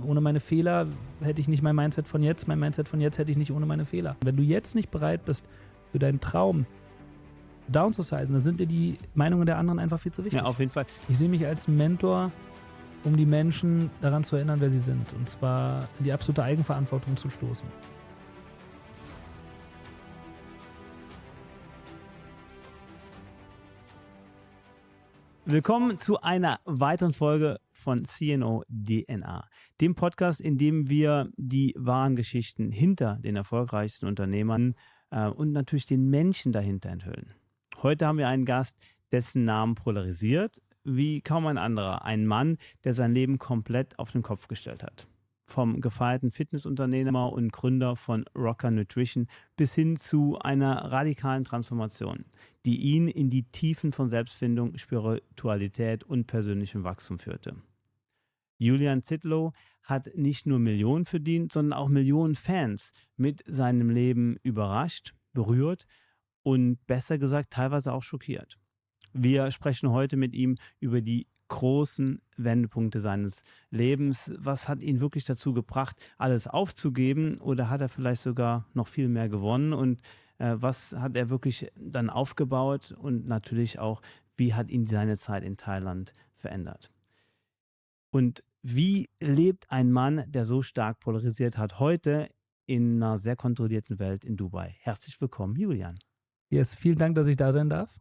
Ohne meine Fehler hätte ich nicht mein Mindset von jetzt. Mein Mindset von jetzt hätte ich nicht ohne meine Fehler. Wenn du jetzt nicht bereit bist, für deinen Traum downzusizen, dann sind dir die Meinungen der anderen einfach viel zu wichtig. Ja, auf jeden Fall. Ich sehe mich als Mentor, um die Menschen daran zu erinnern, wer sie sind. Und zwar in die absolute Eigenverantwortung zu stoßen. Willkommen zu einer weiteren Folge von CNO DNA, dem Podcast, in dem wir die wahren Geschichten hinter den erfolgreichsten Unternehmern und natürlich den Menschen dahinter enthüllen. Heute haben wir einen Gast, dessen Namen polarisiert wie kaum ein anderer. Ein Mann, der sein Leben komplett auf den Kopf gestellt hat. Vom gefeierten Fitnessunternehmer und Gründer von Rocker Nutrition bis hin zu einer radikalen Transformation, die ihn in die Tiefen von Selbstfindung, Spiritualität und persönlichem Wachstum führte. Julian Zietlow hat nicht nur Millionen verdient, sondern auch Millionen Fans mit seinem Leben überrascht, berührt und besser gesagt teilweise auch schockiert. Wir sprechen heute mit ihm über die großen Wendepunkte seines Lebens. Was hat ihn wirklich dazu gebracht, alles aufzugeben, oder hat er vielleicht sogar noch viel mehr gewonnen, und was hat er wirklich dann aufgebaut, und natürlich auch, wie hat ihn seine Zeit in Thailand verändert? Und wie lebt ein Mann, der so stark polarisiert hat, heute in einer sehr kontrollierten Welt in Dubai? Herzlich willkommen, Julian. Yes, vielen Dank, dass ich da sein darf.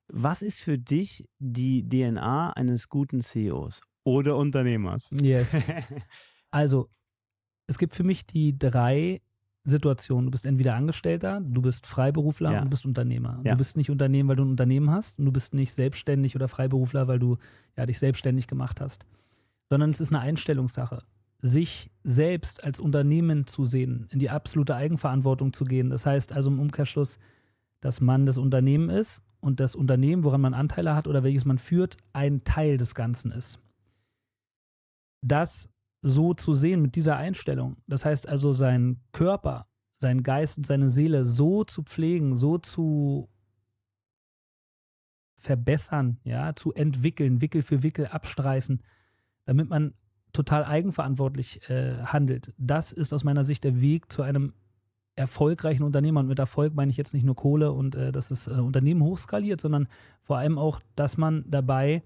Was ist für dich die DNA eines guten CEOs oder Unternehmers? Yes. Also, es gibt für mich die 3 Situationen. Du bist entweder Angestellter, du bist Freiberufler und du bist Unternehmer. Ja. Du bist nicht Unternehmen, weil du ein Unternehmen hast, und du bist nicht selbstständig oder Freiberufler, weil du dich selbstständig gemacht hast. Sondern es ist eine Einstellungssache. Sich selbst als Unternehmen zu sehen, in die absolute Eigenverantwortung zu gehen. Das heißt also im Umkehrschluss, dass man das Unternehmen ist und das Unternehmen, woran man Anteile hat oder welches man führt, ein Teil des Ganzen ist. Das so zu sehen mit dieser Einstellung, das heißt also seinen Körper, seinen Geist und seine Seele so zu pflegen, so zu verbessern, zu entwickeln, Wickel für Wickel abstreifen, damit man total eigenverantwortlich handelt. Das ist aus meiner Sicht der Weg zu einem erfolgreichen Unternehmer. Und mit Erfolg meine ich jetzt nicht nur Kohle und dass das Unternehmen hochskaliert, sondern vor allem auch, dass man dabei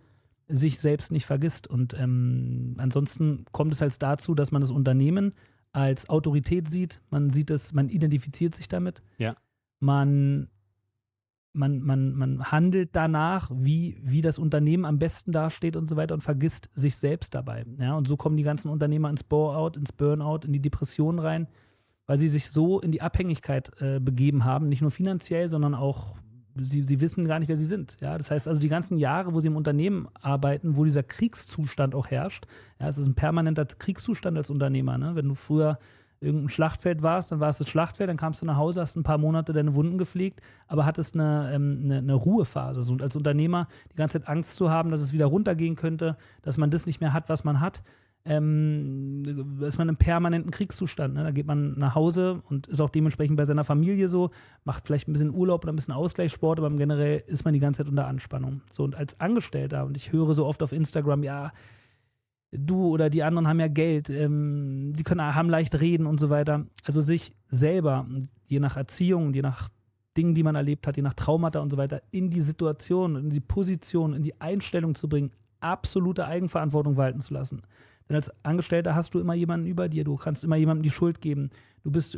sich selbst nicht vergisst. Und ansonsten kommt es halt dazu, dass man das Unternehmen als Autorität sieht. Man sieht es, man identifiziert sich damit. Ja. Man handelt danach, wie das Unternehmen am besten dasteht und so weiter, und vergisst sich selbst dabei. Ja? Und so kommen die ganzen Unternehmer ins Bore-out, ins Burnout, in die Depression rein, weil sie sich so in die Abhängigkeit begeben haben, nicht nur finanziell, sondern auch, sie wissen gar nicht, wer sie sind. Ja? Das heißt also, die ganzen Jahre, wo sie im Unternehmen arbeiten, wo dieser Kriegszustand auch herrscht, es ist ein permanenter Kriegszustand als Unternehmer. Ne? Wenn du früher irgendein Schlachtfeld warst, dann war es das Schlachtfeld, dann kamst du nach Hause, hast ein paar Monate deine Wunden gepflegt, aber hattest eine Ruhephase. So, und als Unternehmer die ganze Zeit Angst zu haben, dass es wieder runtergehen könnte, dass man das nicht mehr hat, was man hat, ist man im permanenten Kriegszustand. Ne? Da geht man nach Hause und ist auch dementsprechend bei seiner Familie so, macht vielleicht ein bisschen Urlaub oder ein bisschen Ausgleichssport, aber generell ist man die ganze Zeit unter Anspannung. So, und als Angestellter, und ich höre so oft auf Instagram, du oder die anderen haben ja Geld, die haben leicht reden und so weiter. Also sich selber, je nach Erziehung, je nach Dingen, die man erlebt hat, je nach Traumata und so weiter, in die Situation, in die Position, in die Einstellung zu bringen, absolute Eigenverantwortung walten zu lassen. Denn als Angestellter hast du immer jemanden über dir, du kannst immer jemandem die Schuld geben. Du bist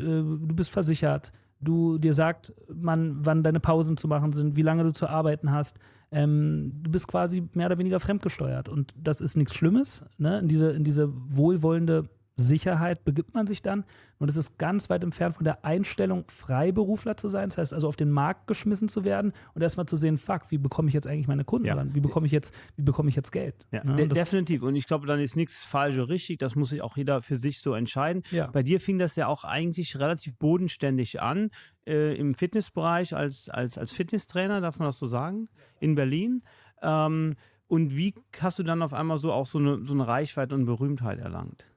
versichert, dir sagt man, wann deine Pausen zu machen sind, wie lange du zu arbeiten hast. Du bist quasi mehr oder weniger fremdgesteuert, und das ist nichts Schlimmes. Ne? In diese wohlwollende Sicherheit begibt man sich dann, und es ist ganz weit entfernt von der Einstellung, Freiberufler zu sein. Das heißt also, auf den Markt geschmissen zu werden und erstmal zu sehen, wie bekomme ich jetzt eigentlich meine Kunden ran? Wie bekomme ich jetzt Geld? Ja, Ne? Definitiv. Und ich glaube, dann ist nichts falsch oder richtig. Das muss sich auch jeder für sich so entscheiden. Ja. Bei dir fing das ja auch eigentlich relativ bodenständig an, im Fitnessbereich als Fitnesstrainer, darf man das so sagen, in Berlin. Und wie hast du dann auf einmal so auch so eine Reichweite und Berühmtheit erlangt?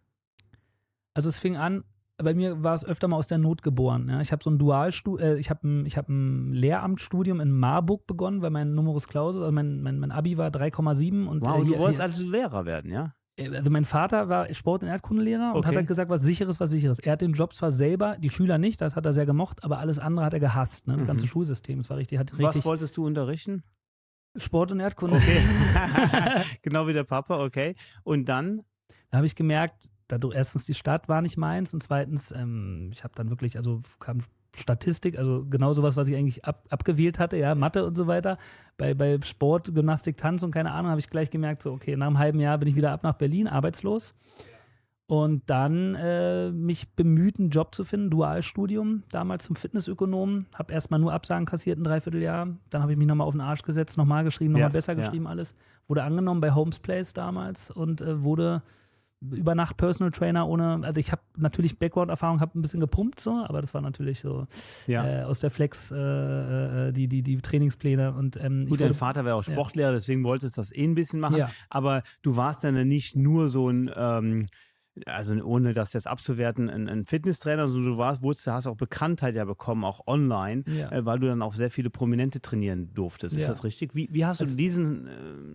Also es fing an, bei mir war es öfter mal aus der Not geboren. Ja? Ich habe so ein ich habe ein Lehramtsstudium in Marburg begonnen, weil mein Numerus Clausus, also mein Abi war 3,7. Und wow, du wolltest also Lehrer werden, ja? Also mein Vater war Sport- und Erdkundelehrer und Okay. hat halt gesagt, was Sicheres, was Sicheres. Er hat den Job zwar selber, die Schüler nicht, das hat er sehr gemocht, aber alles andere hat er gehasst, ne? Das ganze Schulsystem. Es war richtig, hat Was richtig wolltest du unterrichten? Sport und Erdkunde. Okay. Genau wie der Papa, okay. Und dann? Da habe ich gemerkt, erstens die Stadt war nicht meins und zweitens, ich habe dann wirklich, also kam Statistik, also genau sowas, was ich eigentlich abgewählt hatte, ja, Mathe und so weiter. Bei Sport, Gymnastik, Tanz und keine Ahnung, habe ich gleich gemerkt, so okay, nach einem halben Jahr bin ich wieder ab nach Berlin, arbeitslos. Und dann mich bemüht, einen Job zu finden, Dualstudium, damals zum Fitnessökonom. Habe erstmal nur Absagen kassiert, ein Dreivierteljahr. Dann habe ich mich nochmal auf den Arsch gesetzt, nochmal geschrieben, nochmal besser geschrieben, alles. Wurde angenommen bei Holmes Place damals und wurde über Nacht Personal Trainer also ich habe natürlich Background-Erfahrung, habe ein bisschen gepumpt so, aber das war natürlich so aus der Flex die Trainingspläne. Und, Gut, dein Vater wäre auch Sportlehrer, deswegen wolltest du das ein bisschen machen, Ja. aber du warst dann nicht nur so ein also ohne das jetzt abzuwerten, ein Fitnesstrainer, sondern hast auch Bekanntheit ja bekommen, auch online, weil du dann auch sehr viele Prominente trainieren durftest. Ist das richtig? Wie hast du diesen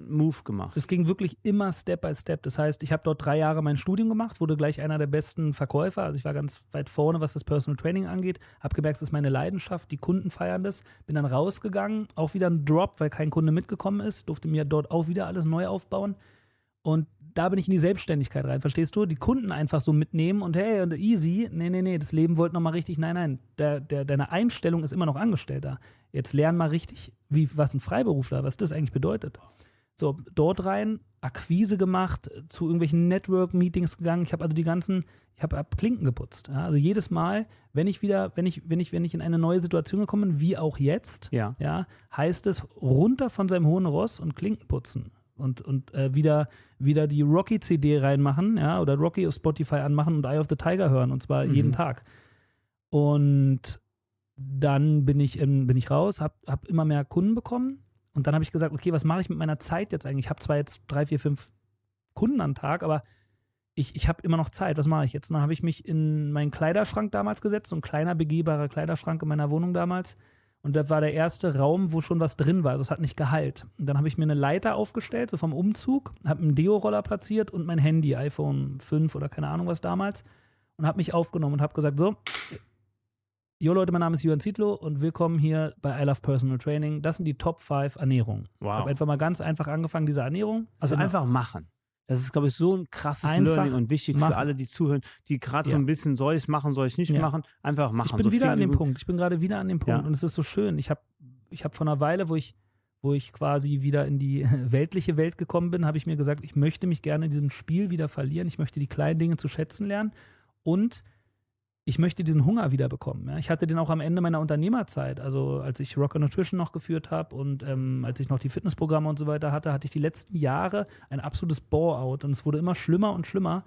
Move gemacht? Das ging wirklich immer Step by Step. Das heißt, ich habe dort 3 Jahre mein Studium gemacht, wurde gleich einer der besten Verkäufer. Also ich war ganz weit vorne, was das Personal Training angeht. Habe gemerkt, das ist meine Leidenschaft, die Kunden feiern das. Bin dann rausgegangen, auch wieder ein Drop, weil kein Kunde mitgekommen ist. Durfte mir dort auch wieder alles neu aufbauen. Und da bin ich in die Selbstständigkeit rein, verstehst du? Die Kunden einfach so mitnehmen und hey, und easy, nee, das Leben wollte nochmal richtig, nein, deine Einstellung ist immer noch Angestellter. Jetzt lern mal richtig, was ein Freiberufler, was das eigentlich bedeutet. So, dort rein, Akquise gemacht, zu irgendwelchen Network-Meetings gegangen. Ich habe also ich habe Klinken geputzt. Ja? Also jedes Mal, wenn ich in eine neue Situation gekommen bin, wie auch jetzt, heißt es runter von seinem hohen Ross und Klinken putzen. Und wieder die Rocky-CD reinmachen, oder Rocky auf Spotify anmachen und Eye of the Tiger hören, und zwar jeden Tag. Und dann bin ich raus, hab immer mehr Kunden bekommen und dann habe ich gesagt, okay, was mache ich mit meiner Zeit jetzt eigentlich? Ich habe zwar jetzt 3, 4, 5 Kunden am Tag, aber ich habe immer noch Zeit, was mache ich jetzt? Dann habe ich mich in meinen Kleiderschrank damals gesetzt, so ein kleiner begehbarer Kleiderschrank in meiner Wohnung damals. Und das war der erste Raum, wo schon was drin war. Also es hat nicht Gehalt. Und dann habe ich mir eine Leiter aufgestellt, so vom Umzug, habe einen Deo-Roller platziert und mein Handy, iPhone 5 oder keine Ahnung was damals, und habe mich aufgenommen und habe gesagt, so, jo Leute, mein Name ist Jürgen Zietlow und willkommen hier bei I Love Personal Training. Das sind die Top 5 Ernährungen. Wow. Ich habe einfach mal ganz einfach angefangen, diese Ernährung. Also einfach machen. Das ist, glaube ich, so ein krasses Einfach Learning und wichtig für alle, die zuhören, die gerade so ein bisschen, soll ich es machen, soll ich es nicht machen, einfach machen. Ich bin wieder an dem Punkt. Ich bin gerade wieder an dem Punkt und es ist so schön. Ich hab vor einer Weile, wo ich quasi wieder in die weltliche Welt gekommen bin, habe ich mir gesagt, ich möchte mich gerne in diesem Spiel wieder verlieren. Ich möchte die kleinen Dinge zu schätzen lernen und ich möchte diesen Hunger wieder bekommen. Ja? Ich hatte den auch am Ende meiner Unternehmerzeit, also als ich Rocker Nutrition noch geführt habe und als ich noch die Fitnessprogramme und so weiter hatte ich die letzten Jahre ein absolutes Bore-out und es wurde immer schlimmer und schlimmer,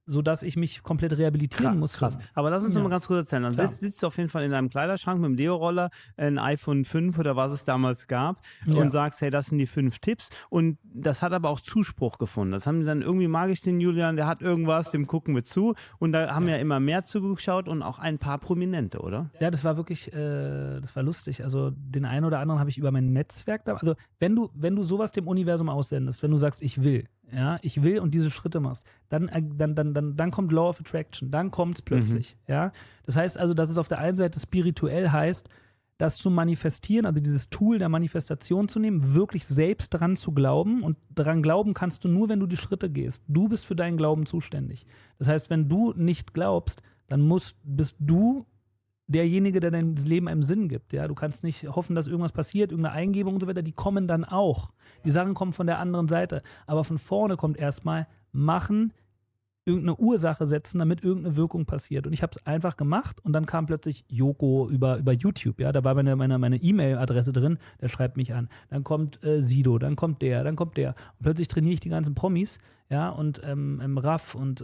sodass ich mich komplett rehabilitieren musste. Krass. Aber lass uns noch mal ganz kurz erzählen. Dann sitzt du auf jeden Fall in deinem Kleiderschrank mit dem Deo-Roller, ein iPhone 5 oder was es damals gab und sagst, hey, das sind die 5 Tipps. Und das hat aber auch Zuspruch gefunden. Das haben die dann irgendwie, mag ich den Julian, der hat irgendwas, dem gucken wir zu. Und da haben ja immer mehr zugeschaut und auch ein paar Prominente, oder? Ja, das war wirklich, das war lustig. Also den einen oder anderen habe ich über mein Netzwerk da. Also wenn du sowas dem Universum aussendest, wenn du sagst, ich will und diese Schritte machst, dann kommt Law of Attraction, dann kommt es plötzlich. Ja? Das heißt also, dass es auf der einen Seite spirituell heißt, das zu manifestieren, also dieses Tool der Manifestation zu nehmen, wirklich selbst dran zu glauben, und daran glauben kannst du nur, wenn du die Schritte gehst. Du bist für deinen Glauben zuständig. Das heißt, wenn du nicht glaubst, dann bist du derjenige, der dein Leben einem Sinn gibt. Ja? Du kannst nicht hoffen, dass irgendwas passiert, irgendeine Eingebung und so weiter, die kommen dann auch. Die Sachen kommen von der anderen Seite. Aber von vorne kommt erstmal machen, irgendeine Ursache setzen, damit irgendeine Wirkung passiert. Und ich habe es einfach gemacht und dann kam plötzlich Joko über YouTube. Ja? Da war meine E-Mail-Adresse drin, der schreibt mich an. Dann kommt Sido, dann kommt der. Und plötzlich trainiere ich die ganzen Promis, ja, und Raff und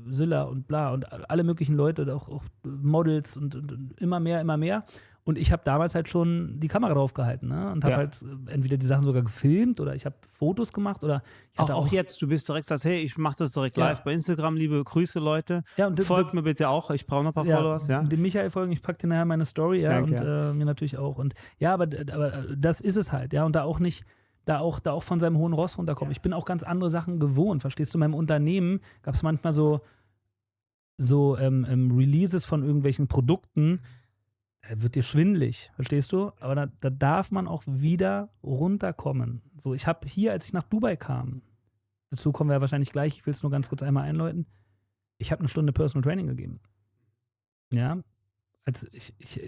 Silla und bla und alle möglichen Leute, auch Models und immer mehr. Und ich habe damals halt schon die Kamera drauf gehalten, ne? Und habe halt entweder die Sachen sogar gefilmt oder ich habe Fotos gemacht oder ich hatte auch jetzt, du bist direkt, sagst, hey, ich mache das direkt live bei Instagram, liebe Grüße, Leute. Ja, und folgt mir bitte auch, ich brauche noch ein paar Followers. Ja, dem Michael folgen, ich packe dir nachher meine Story, und mir natürlich auch. Und ja, aber das ist es halt, ja, und da auch nicht da auch von seinem hohen Ross runterkommen. Ich bin auch ganz andere Sachen gewohnt, verstehst du? In meinem Unternehmen gab es manchmal so Releases von irgendwelchen Produkten, da wird dir schwindelig, verstehst du? Aber da darf man auch wieder runterkommen. So, ich habe hier, als ich nach Dubai kam, dazu kommen wir ja wahrscheinlich gleich, ich will es nur ganz kurz einmal einläuten, ich habe eine Stunde Personal Training gegeben. Ja,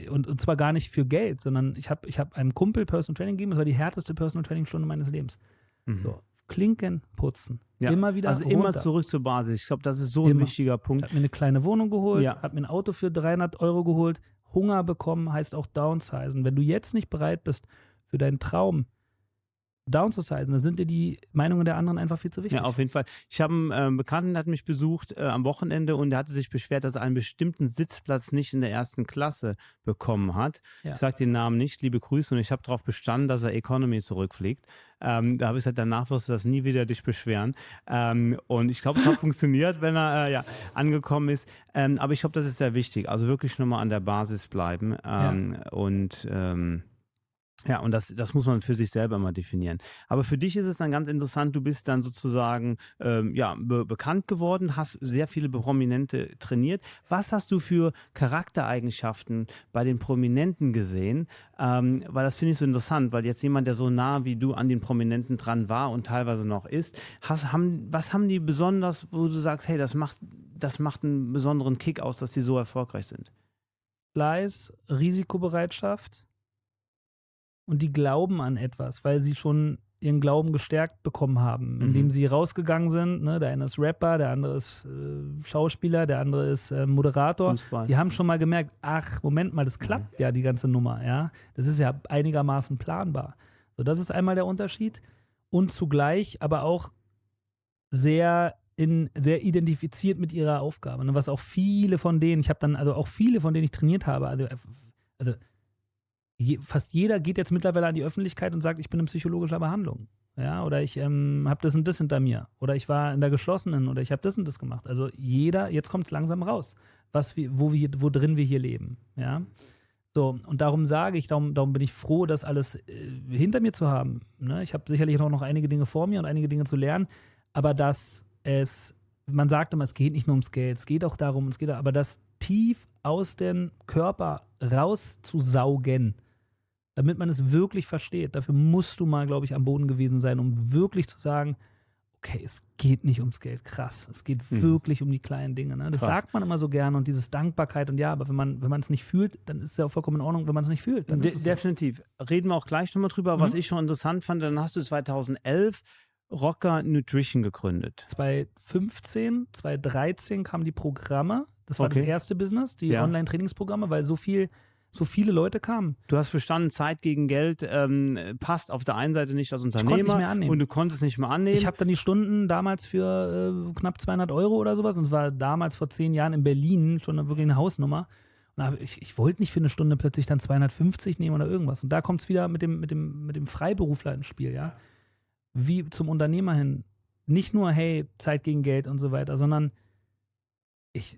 und zwar gar nicht für Geld, sondern ich hab einem Kumpel Personal Training gegeben, das war die härteste Personal Training Stunde meines Lebens. So, Klinken putzen. Ja, Immer wieder also runter. immer zurück zur Basis. Ich glaube, das ist so ein wichtiger Punkt. Ich habe mir eine kleine Wohnung geholt, Ja. habe mir ein Auto für 300 € geholt. Hunger bekommen heißt auch downsizen. Wenn du jetzt nicht bereit bist, für deinen Traum downzusizen, dann sind dir die Meinungen der anderen einfach viel zu wichtig. Ja, auf jeden Fall. Ich habe einen Bekannten, der hat mich besucht am Wochenende und der hatte sich beschwert, dass er einen bestimmten Sitzplatz nicht in der 1. Klasse bekommen hat. Ja. Ich sage den Namen nicht, liebe Grüße, und ich habe darauf bestanden, dass er Economy zurückfliegt. Da habe ich gesagt, danach wirst du das nie wieder dich beschweren. Und ich glaube, es hat funktioniert, wenn er angekommen ist. Aber ich glaube, das ist sehr wichtig. Also wirklich nur mal an der Basis bleiben. Und das muss man für sich selber mal definieren. Aber für dich ist es dann ganz interessant, du bist dann sozusagen bekannt geworden, hast sehr viele Prominente trainiert. Was hast du für Charaktereigenschaften bei den Prominenten gesehen? Weil das finde ich so interessant, weil jetzt jemand, der so nah wie du an den Prominenten dran war und teilweise noch ist, was haben die besonders, wo du sagst, hey, das macht einen besonderen Kick aus, dass die so erfolgreich sind? Fleiß, Risikobereitschaft. Und die glauben an etwas, weil sie schon ihren Glauben gestärkt bekommen haben, indem sie rausgegangen sind. Ne? Der eine ist Rapper, der andere ist Schauspieler, der andere ist Moderator. Fußball. Die haben schon mal gemerkt, ach, Moment mal, das klappt ja, die ganze Nummer. Ja? Das ist ja einigermaßen planbar. So, das ist einmal der Unterschied. Und zugleich aber auch sehr identifiziert mit ihrer Aufgabe. Ne? Was auch viele von denen, ich trainiert habe, fast jeder geht jetzt mittlerweile an die Öffentlichkeit und sagt, ich bin in psychologischer Behandlung. Ja, oder ich habe das und das hinter mir. Oder ich war in der geschlossenen oder ich habe das und das gemacht. Also jetzt kommt es langsam raus, wo drin wir hier leben. Ja. So, und darum bin ich froh, das alles hinter mir zu haben. Ne? Ich habe sicherlich auch noch einige Dinge vor mir und einige Dinge zu lernen, aber man sagt immer, es geht nicht nur ums Geld, es geht auch darum, aber das tief aus dem Körper rauszusaugen, damit man es wirklich versteht. Dafür musst du mal, glaube ich, am Boden gewesen sein, um wirklich zu sagen, okay, es geht nicht ums Geld, krass, es geht wirklich um die kleinen Dinge. Ne? Das sagt man immer so gerne und dieses Dankbarkeit und ja, aber wenn man es nicht fühlt, dann ist es ja auch vollkommen in Ordnung, wenn man es nicht fühlt. Dann ist es definitiv. Reden wir auch gleich nochmal drüber. Was ich schon interessant fand, dann hast du 2011 Rocker Nutrition gegründet. 2015, 2013 kamen die Programme, das war das erste Business, die Online-Trainingsprogramme, weil so viele Leute kamen. Du hast verstanden, Zeit gegen Geld passt auf der einen Seite nicht als Unternehmer nicht mehr annehmen. Und du konntest nicht mehr annehmen. Ich habe dann die Stunden damals für knapp 200 € oder sowas und es war damals vor 10 Jahren in Berlin schon wirklich eine Hausnummer. Und ich wollte nicht für eine Stunde plötzlich dann 250 nehmen oder irgendwas. Und da kommt es wieder mit dem Freiberufler ins Spiel, ja. Wie zum Unternehmer hin. Nicht nur, hey, Zeit gegen Geld und so weiter, sondern ich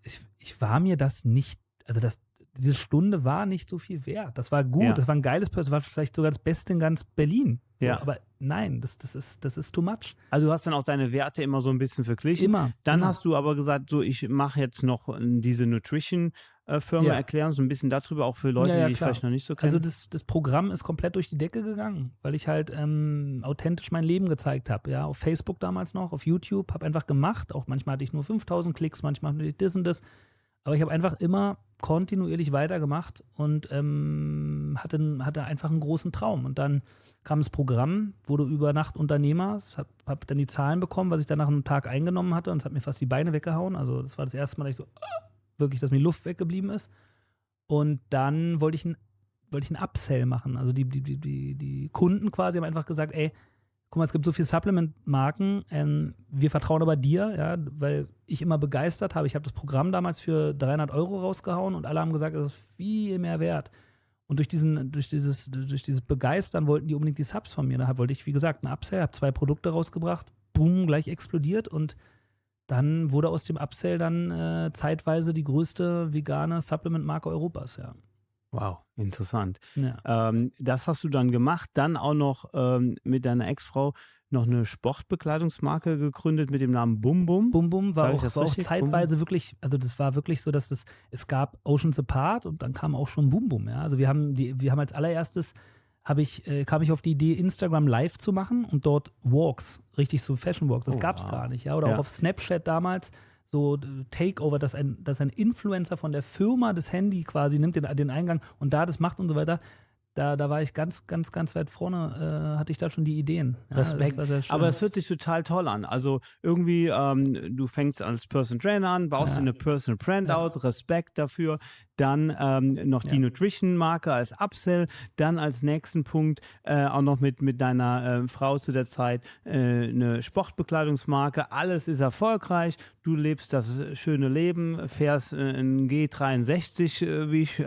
war mir das nicht, also diese Stunde war nicht so viel wert. Das war gut, das war ein geiles Person, das war vielleicht sogar das Beste in ganz Berlin. Ja. So, aber nein, das ist too much. Also du hast dann auch deine Werte immer so ein bisschen verglichen. Immer. Dann hast du aber gesagt, so ich mache jetzt noch diese Nutrition-Firma, erklären so ein bisschen darüber, auch für Leute, die ich vielleicht noch nicht so kenne. Also das Programm ist komplett durch die Decke gegangen, weil ich halt authentisch mein Leben gezeigt habe. Ja? Auf Facebook damals noch, auf YouTube, habe einfach gemacht. Auch manchmal hatte ich nur 5000 Klicks, manchmal hatte ich das und das. Aber ich habe einfach immer kontinuierlich weitergemacht und hatte einfach einen großen Traum. Und dann kam das Programm, wurde über Nacht Unternehmer, hab dann die Zahlen bekommen, was ich dann nach einem Tag eingenommen hatte und es hat mir fast die Beine weggehauen. Also das war das erste Mal, dass ich so wirklich, dass mir Luft weggeblieben ist. Und dann wollte ich einen Upsell machen. Also die Kunden quasi haben einfach gesagt, ey, guck mal, es gibt so viele Supplement-Marken, wir vertrauen aber dir, ja, weil ich immer begeistert habe. Ich habe das Programm damals für 300 € rausgehauen und alle haben gesagt, das ist viel mehr wert. Und durch dieses Begeistern wollten die unbedingt die Subs von mir. Da wollte ich, wie gesagt, einen Upsell, habe 2 Produkte rausgebracht, boom, gleich explodiert und dann wurde aus dem Upsell dann zeitweise die größte vegane Supplement-Marke Europas, ja. Wow, interessant. Ja. Das hast du dann gemacht, dann auch noch mit deiner Ex-Frau noch eine Sportbekleidungsmarke gegründet mit dem Namen Bum Bum. Bum Bum Sag ich das war auch richtig? Bum Bum? zeitweise wirklich, also das war wirklich so, dass es gab Oceans Apart und dann kam auch schon Bum Bum, ja. Also wir haben als allererstes kam ich auf die Idee, Instagram Live zu machen und dort Walks, richtig so Fashion Walks, das Oh, gab's wow. gar nicht, ja. Oder Ja. auch auf Snapchat damals so Takeover, dass ein Influencer von der Firma das Handy quasi nimmt, den Eingang und da das macht und so weiter. Da war ich ganz, ganz, ganz weit vorne, hatte ich da schon die Ideen. Ja, Respekt. das war sehr schön. Aber es hört sich total toll an. Also irgendwie, du fängst als Personal Trainer an, baust dir eine Personal Brand aus, Respekt dafür. Dann noch die Nutrition-Marke als Upsell. Dann als nächsten Punkt auch noch mit deiner Frau zu der Zeit eine Sportbekleidungsmarke. Alles ist erfolgreich. Du lebst das schöne Leben, fährst ein G63, wie ich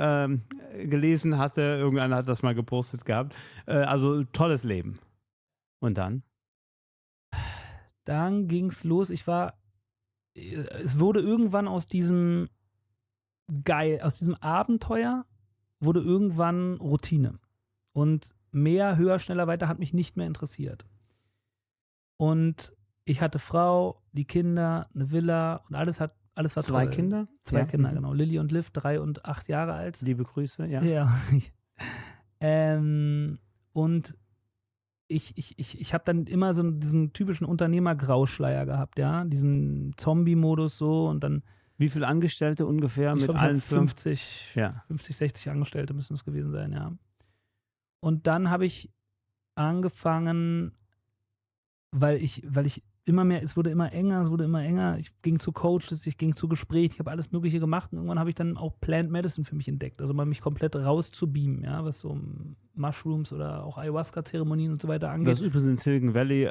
gelesen hatte. Irgendeiner hat das mal gepostet gehabt. Also tolles Leben. Und dann? Dann ging's los. Es wurde irgendwann aus diesem Abenteuer wurde irgendwann Routine. Und mehr, höher, schneller, weiter hat mich nicht mehr interessiert. Und ich hatte Frau, die Kinder, eine Villa und alles war Zwei toll. Kinder? Zwei Ja. Kinder, genau. Lilly und Liv, 3 und 8 Jahre alt. Liebe Grüße, ja. Ja. Und ich habe dann immer so diesen typischen Unternehmer-Grauschleier gehabt, ja, diesen Zombie-Modus so und dann Wie viele Angestellte ungefähr ich mit glaub, ich allen hab Firmen? 50, Ja. 60 Angestellte müssen es gewesen sein, ja. Und dann habe ich angefangen, weil ich immer mehr, es wurde immer enger, ich ging zu Coaches, ich ging zu Gesprächen, ich habe alles Mögliche gemacht und irgendwann habe ich dann auch Plant Medicine für mich entdeckt, also mal mich komplett rauszubeamen, ja, was so Mushrooms oder auch Ayahuasca-Zeremonien und so weiter angeht. Was übrigens in Silicon Valley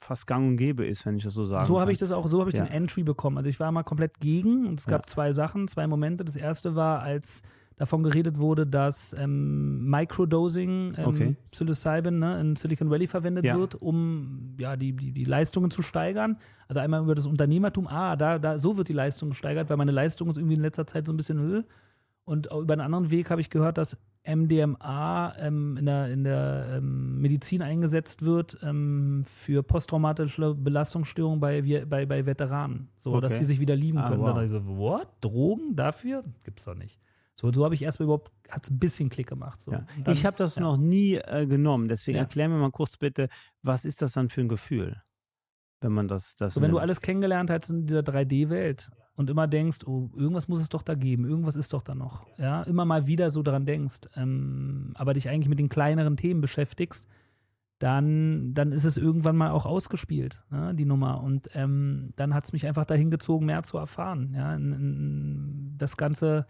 fast gang und gäbe ist, wenn ich das so sagen So kann. habe ich den Entry bekommen. Also ich war mal komplett gegen und es gab Ja. zwei Momente. Das erste war, als davon geredet wurde, dass Microdosing, Okay. Psilocybin, ne, in Silicon Valley verwendet Ja. wird, um die Leistungen zu steigern. Also einmal über das Unternehmertum, so wird die Leistung gesteigert, weil meine Leistung ist irgendwie in letzter Zeit so ein bisschen Höhe. Und auch über einen anderen Weg habe ich gehört, dass MDMA in der Medizin eingesetzt wird für posttraumatische Belastungsstörungen bei Veteranen. So, dass Okay. sie sich wieder lieben können. Wow. Dann dachte ich so, what? Drogen dafür? Gibt's doch nicht. So habe ich erstmal hat es ein bisschen Klick gemacht. So. Ja. Und dann- Ich habe das noch nie genommen, deswegen Ja. erklär mir mal kurz bitte, was ist das dann für ein Gefühl, wenn man das So, wenn du nimmt? alles kennengelernt hast in dieser 3D-Welt und immer denkst, oh, irgendwas muss es doch da geben, irgendwas ist doch da noch. Ja, immer mal wieder so dran denkst, aber dich eigentlich mit den kleineren Themen beschäftigst, dann ist es irgendwann mal auch ausgespielt, ne, die Nummer. Und dann hat es mich einfach dahin gezogen, mehr zu erfahren. Ja, das Ganze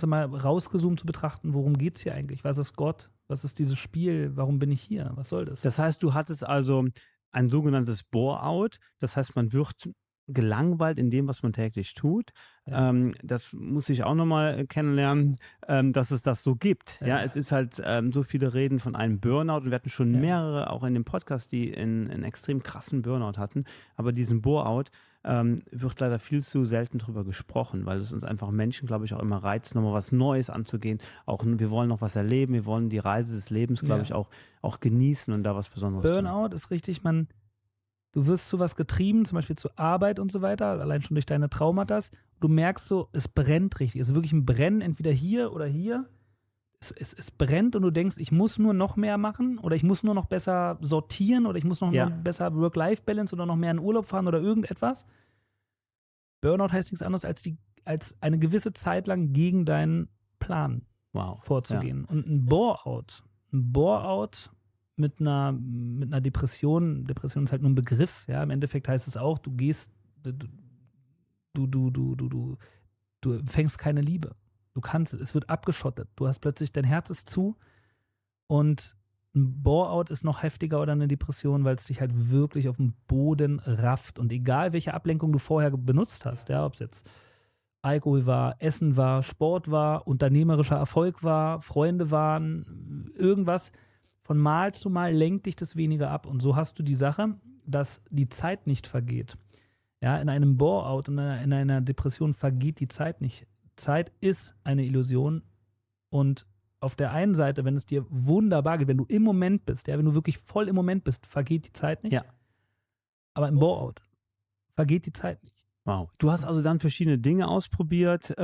mal rausgezoomt zu betrachten, worum geht es hier eigentlich? Was ist Gott? Was ist dieses Spiel? Warum bin ich hier? Was soll das? Das heißt, du hattest also ein sogenanntes Bore-out, das heißt, man wird gelangweilt in dem, was man täglich tut. Ja. Das muss ich auch nochmal kennenlernen, dass es das so gibt. Ja, Ja. es ist halt so viele reden von einem Burnout und wir hatten schon Ja. mehrere auch in dem Podcast, die einen extrem krassen Burnout hatten, aber diesen Bore-out wird leider viel zu selten drüber gesprochen, weil es uns einfach Menschen, glaube ich, auch immer reizt, nochmal was Neues anzugehen. Auch wir wollen noch was erleben, wir wollen die Reise des Lebens, glaube Ja. ich, auch genießen und da was Besonderes tun. Burnout ist richtig, du wirst zu was getrieben, zum Beispiel zur Arbeit und so weiter, allein schon durch deine Traumata. Du merkst so, es brennt richtig. Es ist wirklich ein Brennen, entweder hier oder hier. Es brennt und du denkst, ich muss nur noch mehr machen oder ich muss nur noch besser sortieren oder ich muss noch besser Work-Life-Balance oder noch mehr in Urlaub fahren oder irgendetwas. Burnout heißt nichts anderes, als eine gewisse Zeit lang gegen deinen Plan vorzugehen. Und ein Bore-out mit einer Depression ist halt nur ein Begriff, ja, im Endeffekt heißt es auch, du fängst keine Liebe. Es wird abgeschottet. Du hast plötzlich, dein Herz ist zu und ein Bore-out ist noch heftiger oder eine Depression, weil es dich halt wirklich auf den Boden rafft. Und egal, welche Ablenkung du vorher benutzt hast, ja, ob es jetzt Alkohol war, Essen war, Sport war, unternehmerischer Erfolg war, Freunde waren, irgendwas, von Mal zu Mal lenkt dich das weniger ab. Und so hast du die Sache, dass die Zeit nicht vergeht. Ja, in einem Bore-out, in einer Depression vergeht die Zeit nicht. Zeit ist eine Illusion Und auf der einen Seite, wenn es dir wunderbar geht, wenn du im Moment bist, ja, wenn du wirklich voll im Moment bist, vergeht die Zeit nicht. Ja. Aber im Bore-out vergeht die Zeit nicht. Wow. Du hast also dann verschiedene Dinge ausprobiert.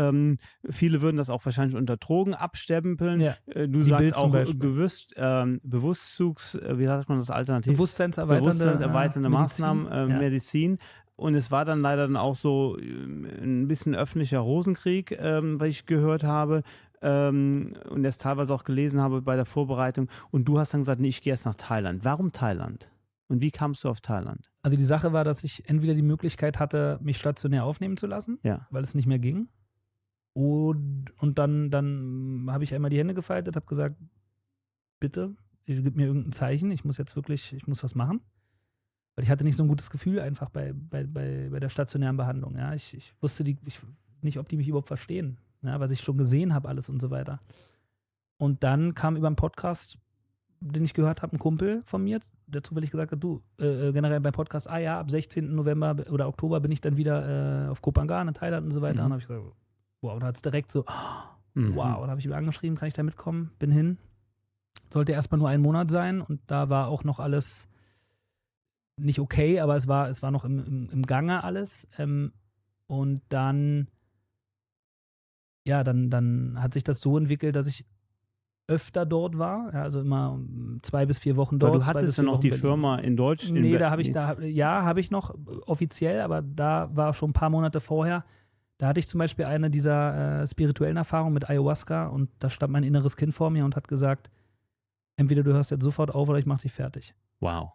Viele würden das auch wahrscheinlich unter Drogen abstempeln. Ja. Du Die sagst Bild zum auch Beispiel. wie sagt man das alternativ? Medizin, Bewusstseinserweiternde Maßnahmen, ja. Medizin. Und es war dann leider dann auch so ein bisschen öffentlicher Rosenkrieg, was ich gehört habe. Und das teilweise auch gelesen habe bei der Vorbereitung. Und du hast dann gesagt, nee, ich gehe erst nach Thailand. Warum Thailand? Und wie kamst du auf Thailand? Also die Sache war, dass ich entweder die Möglichkeit hatte, mich stationär aufnehmen zu lassen, Ja. weil es nicht mehr ging. Und dann habe ich einmal die Hände gefaltet, habe gesagt, bitte, gib mir irgendein Zeichen, ich muss was machen. Weil ich hatte nicht so ein gutes Gefühl einfach bei der stationären Behandlung. Ja. Ich wusste nicht, ob die mich überhaupt verstehen, ja, was ich schon gesehen habe, alles und so weiter. Und dann kam über einen Podcast, den ich gehört habe, ein Kumpel von mir, der zufällig gesagt hat, du, generell beim Podcast, ab 16. November oder Oktober bin ich dann wieder auf Koh Phangan in Thailand und so weiter. Und dann habe ich gesagt, wow, und da hat es direkt so, wow, und dann habe ich ihm angeschrieben, kann ich da mitkommen? Bin hin. Sollte erstmal nur 1 Monat sein und da war auch noch alles nicht okay, aber es war noch im Gange alles. Und dann hat sich das so entwickelt, dass ich öfter dort war, ja, also immer 2 bis 4 Wochen dort. Aber du hattest ja noch die Firma in Deutschland? Nee, habe ich noch offiziell, aber da war schon ein paar Monate vorher. Da hatte ich zum Beispiel eine dieser spirituellen Erfahrungen mit Ayahuasca und da stand mein inneres Kind vor mir und hat gesagt, entweder du hörst jetzt sofort auf oder ich mach dich fertig. Wow.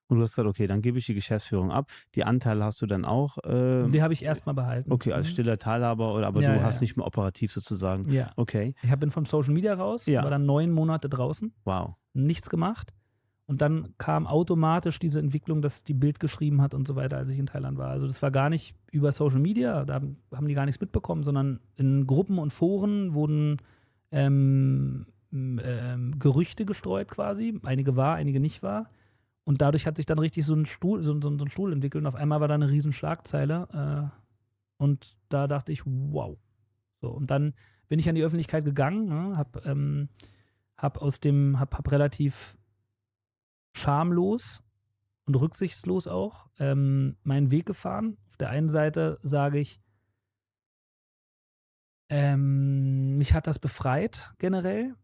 Und du hast gesagt, okay, dann gebe ich die Geschäftsführung ab. Die Anteile hast du dann auch? Die habe ich erstmal behalten. Okay, als stiller Teilhaber, aber du hast nicht mehr operativ sozusagen. Ja. Okay. Ich bin vom Social Media raus, war dann 9 Monate draußen. Wow. Nichts gemacht. Und dann kam automatisch diese Entwicklung, dass die Bild geschrieben hat und so weiter, als ich in Thailand war. Also das war gar nicht über Social Media, da haben die gar nichts mitbekommen, sondern in Gruppen und Foren wurden Gerüchte gestreut quasi. Einige wahr, einige nicht wahr. Und dadurch hat sich dann richtig so ein Stuhl entwickelt und auf einmal war da eine riesen Schlagzeile und da dachte ich, wow. So, und dann bin ich an die Öffentlichkeit gegangen, ne, hab relativ schamlos und rücksichtslos auch meinen Weg gefahren. Auf der einen Seite sage ich, mich hat das befreit generell,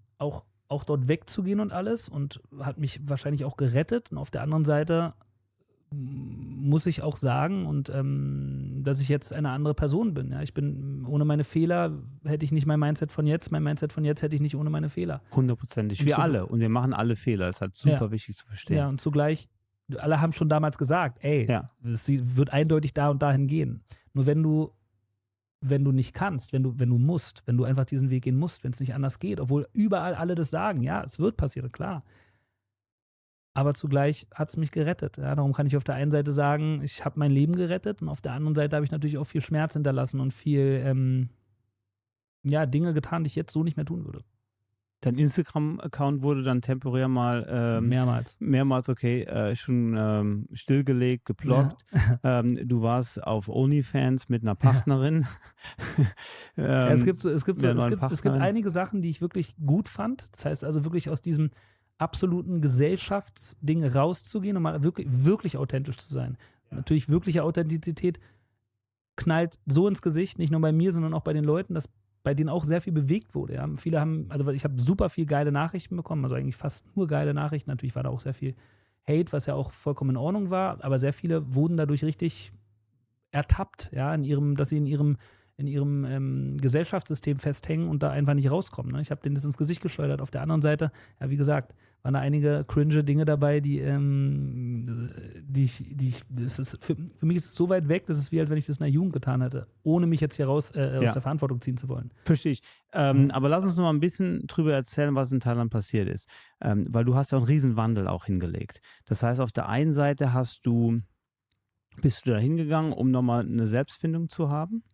auch dort wegzugehen und alles und hat mich wahrscheinlich auch gerettet. Und auf der anderen Seite muss ich auch sagen, dass ich jetzt eine andere Person bin. Ja? Ich bin, ohne meine Fehler hätte ich nicht mein Mindset von jetzt hätte ich nicht ohne meine Fehler. 100%. Wir alle und wir machen alle Fehler. Das ist halt super wichtig zu verstehen. Ja, und zugleich, alle haben schon damals gesagt, es wird eindeutig da und dahin gehen. Nur wenn du nicht kannst, wenn du musst, wenn du einfach diesen Weg gehen musst, wenn es nicht anders geht, obwohl überall alle das sagen, ja, es wird passieren, klar. Aber zugleich hat es mich gerettet. Ja, darum kann ich auf der einen Seite sagen, ich habe mein Leben gerettet und auf der anderen Seite habe ich natürlich auch viel Schmerz hinterlassen und viel Dinge getan, die ich jetzt so nicht mehr tun würde. Dein Instagram-Account wurde dann temporär mal mehrmals schon stillgelegt, geblockt. Ja. Du warst auf OnlyFans mit einer Partnerin. Es gibt einige Sachen, die ich wirklich gut fand. Das heißt also wirklich aus diesem absoluten Gesellschaftsding rauszugehen und mal wirklich, wirklich authentisch zu sein. Ja. Natürlich wirkliche Authentizität knallt so ins Gesicht, nicht nur bei mir, sondern auch bei den Leuten, dass bei denen auch sehr viel bewegt wurde. Ja. Viele ich habe super viel geile Nachrichten bekommen, also eigentlich fast nur geile Nachrichten. Natürlich war da auch sehr viel Hate, was ja auch vollkommen in Ordnung war, aber sehr viele wurden dadurch richtig ertappt, ja, dass sie in ihrem Gesellschaftssystem festhängen und da einfach nicht rauskommen. Ne? Ich habe denen das ins Gesicht geschleudert. Auf der anderen Seite, ja, wie gesagt, waren da einige cringe Dinge dabei, für mich ist es so weit weg, dass es wie, als wenn ich das in der Jugend getan hätte, ohne mich jetzt hier raus aus der Verantwortung ziehen zu wollen. Verstehe ich. Aber lass uns noch mal ein bisschen drüber erzählen, was in Thailand passiert ist. Weil du hast ja einen riesen Wandel auch hingelegt. Das heißt, auf der einen Seite bist du da hingegangen, um nochmal eine Selbstfindung zu haben.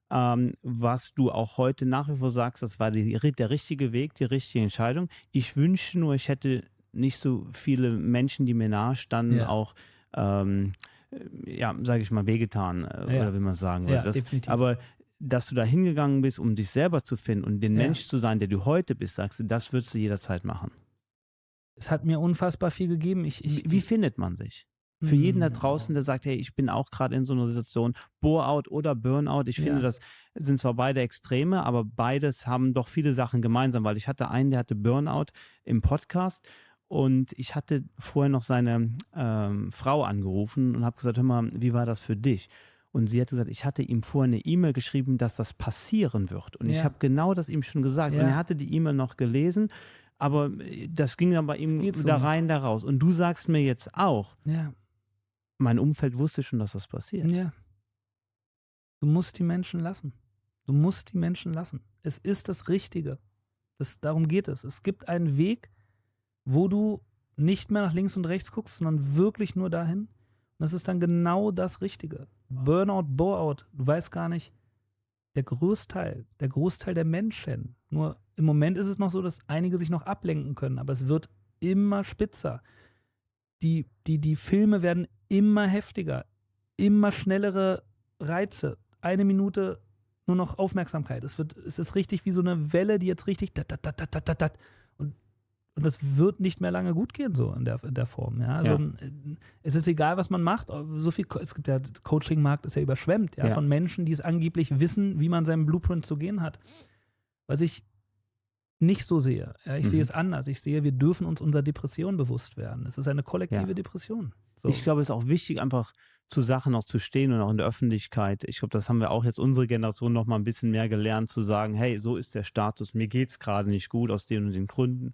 Was du auch heute nach wie vor sagst, das war der richtige Weg, die richtige Entscheidung. Ich wünsche nur, ich hätte nicht so viele Menschen, die mir nahe standen, auch, sage ich mal, wehgetan, oder wie man es sagen würde. Definitiv. Aber dass du da hingegangen bist, um dich selber zu finden und den Ja. Mensch zu sein, der du heute bist, sagst du, das würdest du jederzeit machen. Es hat mir unfassbar viel gegeben. Wie findet man sich? Für jeden da draußen, der sagt, hey, ich bin auch gerade in so einer Situation, Bore-out oder Burnout. Ich finde, das sind zwar beide Extreme, aber beides haben doch viele Sachen gemeinsam, weil ich hatte einen, der hatte Burnout im Podcast und ich hatte vorher noch seine Frau angerufen und habe gesagt, hör mal, wie war das für dich? Und sie hat gesagt, ich hatte ihm vorher eine E-Mail geschrieben, dass das passieren wird. Und ich habe genau das ihm schon gesagt. Und er hatte die E-Mail noch gelesen, aber das ging dann bei ihm da rein, da raus. Und du sagst mir jetzt auch, mein Umfeld wusste schon, dass das passiert. Ja. Du musst die Menschen lassen. Du musst die Menschen lassen. Es ist das Richtige. Darum geht es. Es gibt einen Weg, wo du nicht mehr nach links und rechts guckst, sondern wirklich nur dahin. Und das ist dann genau das Richtige. Burnout, Bore-out, du weißt gar nicht, der Großteil der Menschen. Nur im Moment ist es noch so, dass einige sich noch ablenken können, aber es wird immer spitzer. Die Filme werden immer heftiger, immer schnellere Reize. 1 Minute nur noch Aufmerksamkeit. Es ist richtig wie so eine Welle, die jetzt richtig und das wird nicht mehr lange gut gehen, so in der Form. Ja? Also, es ist egal, was man macht. Es gibt der Coaching-Markt ist ja überschwemmt von Menschen, die es angeblich wissen, wie man seinen Blueprint zu gehen hat. Was ich nicht so sehe. Ja, ich sehe es anders. Ich sehe, wir dürfen uns unserer Depression bewusst werden. Es ist eine kollektive Depression. So. Ich glaube, es ist auch wichtig, einfach zu Sachen auch zu stehen und auch in der Öffentlichkeit. Ich glaube, das haben wir auch jetzt unsere Generation noch mal ein bisschen mehr gelernt, zu sagen, hey, so ist der Status, mir geht es gerade nicht gut aus den und den Gründen,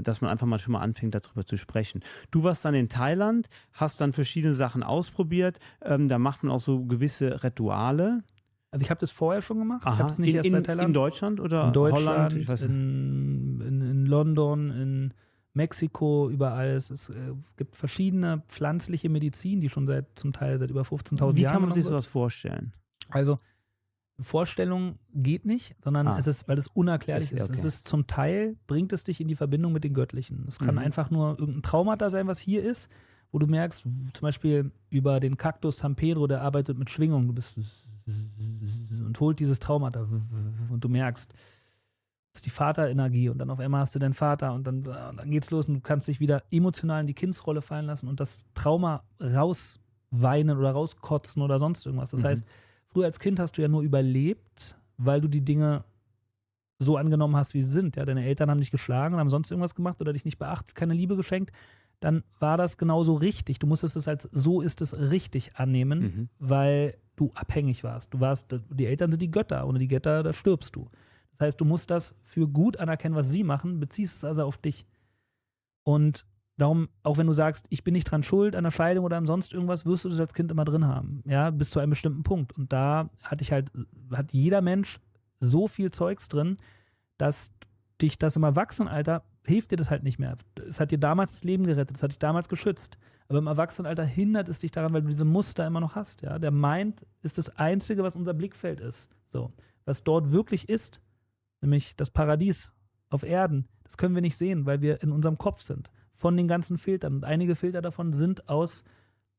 dass man einfach mal schon mal anfängt, darüber zu sprechen. Du warst dann in Thailand, hast dann verschiedene Sachen ausprobiert, da macht man auch so gewisse Rituale. Also ich habe das vorher schon gemacht. Aha. Ich habe es nicht erst seit Thailand. In Deutschland oder in Deutschland, Holland? Ich weiß nicht. In London, in Mexiko, überall. Es gibt verschiedene pflanzliche Medizin, die schon zum Teil seit über 15.000 Jahren. Wie kann man sich sowas vorstellen? Also Vorstellung geht nicht, sondern es ist, weil es unerklärlich ist. Es ist zum Teil, bringt es dich in die Verbindung mit den Göttlichen. Es kann einfach nur irgendein Traumata sein, was hier ist, wo du merkst, zum Beispiel über den Kaktus San Pedro, der arbeitet mit Schwingung. Du bist und holt dieses Traumata und du merkst, das ist die Vaterenergie und dann auf einmal hast du deinen Vater und dann geht's los und du kannst dich wieder emotional in die Kindsrolle fallen lassen und das Trauma rausweinen oder rauskotzen oder sonst irgendwas. Das heißt, früher als Kind hast du ja nur überlebt, weil du die Dinge so angenommen hast, wie sie sind. Ja, deine Eltern haben dich geschlagen und haben sonst irgendwas gemacht oder dich nicht beachtet, keine Liebe geschenkt. Dann war das genauso richtig. Du musstest es als so ist es richtig annehmen, weil du abhängig warst. Die Eltern sind die Götter. Ohne die Götter, da stirbst du. Das heißt, du musst das für gut anerkennen, was sie machen, beziehst es also auf dich. Und darum, auch wenn du sagst, ich bin nicht dran schuld an der Scheidung oder an sonst irgendwas, wirst du das als Kind immer drin haben. Ja, bis zu einem bestimmten Punkt. Und da hat jeder Mensch so viel Zeugs drin, dass dich das im Erwachsenenalter hilft dir das halt nicht mehr. Es hat dir damals das Leben gerettet, es hat dich damals geschützt. Aber im Erwachsenenalter hindert es dich daran, weil du diese Muster immer noch hast. Ja? Der Mind ist das Einzige, was unser Blickfeld ist. So. Was dort wirklich ist, nämlich das Paradies auf Erden, das können wir nicht sehen, weil wir in unserem Kopf sind. Von den ganzen Filtern. Und einige Filter davon sind aus,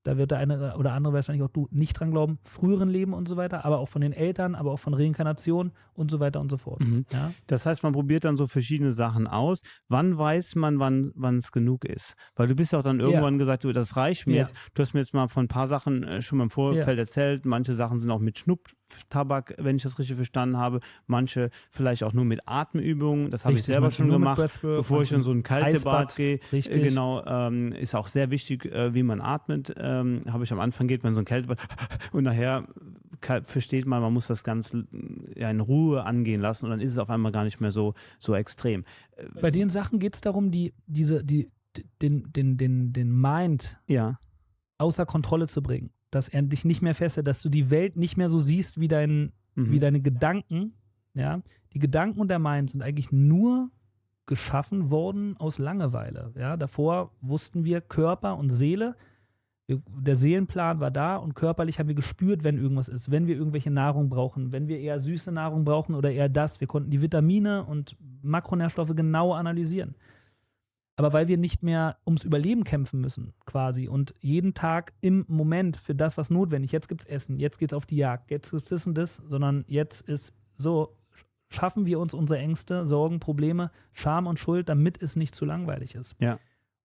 da wird der eine oder andere wahrscheinlich auch du nicht dran glauben, früheren Leben und so weiter, aber auch von den Eltern, aber auch von Reinkarnation und so weiter und so fort. Ja? Das heißt, man probiert dann so verschiedene Sachen aus. Wann weiß man, wann es genug ist? Weil du bist ja auch dann irgendwann gesagt, du, das reicht mir jetzt. Du hast mir jetzt mal von ein paar Sachen schon mal im Vorfeld erzählt. Manche Sachen sind auch mit Schnupftabak, wenn ich das richtig verstanden habe. Manche vielleicht auch nur mit Atemübungen. Das habe ich selber schon gemacht, bevor ich in so ein Kältebad gehe. Genau, ist auch sehr wichtig, wie man atmet. Habe ich am Anfang geht man so ein Kältebad und nachher versteht man muss das Ganze in Ruhe angehen lassen und dann ist es auf einmal gar nicht mehr so extrem. Bei den Sachen geht es darum, den Mind außer Kontrolle zu bringen, dass er dich nicht mehr festhält, dass du die Welt nicht mehr so siehst wie deine Gedanken. Ja? Die Gedanken und der Mind sind eigentlich nur geschaffen worden aus Langeweile. Ja? Davor wussten wir Körper und Seele. Der Seelenplan war da und körperlich haben wir gespürt, wenn irgendwas ist, wenn wir irgendwelche Nahrung brauchen, wenn wir eher süße Nahrung brauchen oder eher das. Wir konnten die Vitamine und Makronährstoffe genau analysieren. aber weil wir nicht mehr ums Überleben kämpfen müssen, quasi. Und jeden Tag im Moment für das, was notwendig, jetzt gibt's Essen, jetzt geht's auf die Jagd, jetzt gibt's das und das, sondern jetzt ist so, schaffen wir uns unsere Ängste, Sorgen, Probleme, Scham und Schuld, damit es nicht zu langweilig ist. Ja.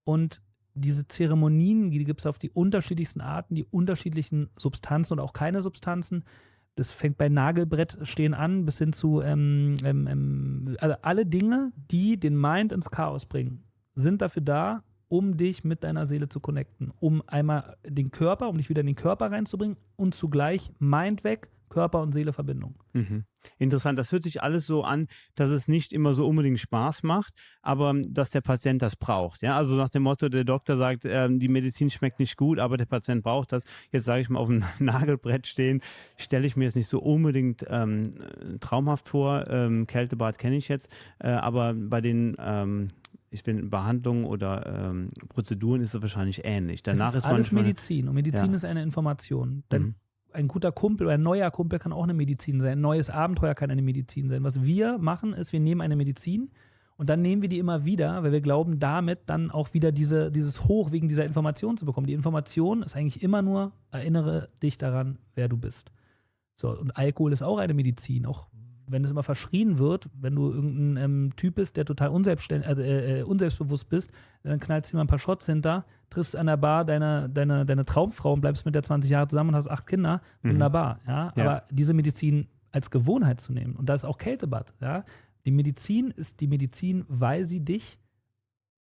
Und diese Zeremonien, die gibt es auf die unterschiedlichsten Arten, die unterschiedlichen Substanzen und auch keine Substanzen. Das fängt bei Nagelbrettstehen an bis hin zu also alle Dinge, die den Mind ins Chaos bringen, sind dafür da, um dich mit deiner Seele zu connecten, um einmal den Körper, um dich wieder in den Körper reinzubringen und zugleich Mind weg, Körper und Seele Verbindung. Mhm. Interessant, das hört sich alles so an, dass es nicht immer so unbedingt Spaß macht, aber dass der Patient das braucht. Ja? Also nach dem Motto, der Doktor sagt, die Medizin schmeckt nicht gut, aber der Patient braucht das. Jetzt sage ich mal, auf dem Nagelbrett stehen, stelle ich mir jetzt nicht so unbedingt traumhaft vor. Kältebad kenne ich jetzt, aber bei den Behandlungen oder Prozeduren ist es wahrscheinlich ähnlich. Danach ist alles Medizin und Medizin ist eine Information. Ein guter Kumpel oder ein neuer Kumpel kann auch eine Medizin sein. Ein neues Abenteuer kann eine Medizin sein. Was wir machen, ist, wir nehmen eine Medizin und dann nehmen wir die immer wieder, weil wir glauben, damit dann auch wieder dieses Hoch wegen dieser Information zu bekommen. Die Information ist eigentlich immer nur, erinnere dich daran, wer du bist. So, und Alkohol ist auch eine Medizin, auch wenn es immer verschrien wird, wenn du irgendein Typ bist, der total unselbstbewusst bist, dann knallst du dir mal ein paar Shots hinter, triffst an der Bar deine Traumfrau und bleibst mit der 20 Jahre zusammen und hast 8 Kinder. Wunderbar. Ja? Aber diese Medizin als Gewohnheit zu nehmen, und da ist auch Kältebad. Ja? Die Medizin ist die Medizin, weil sie dich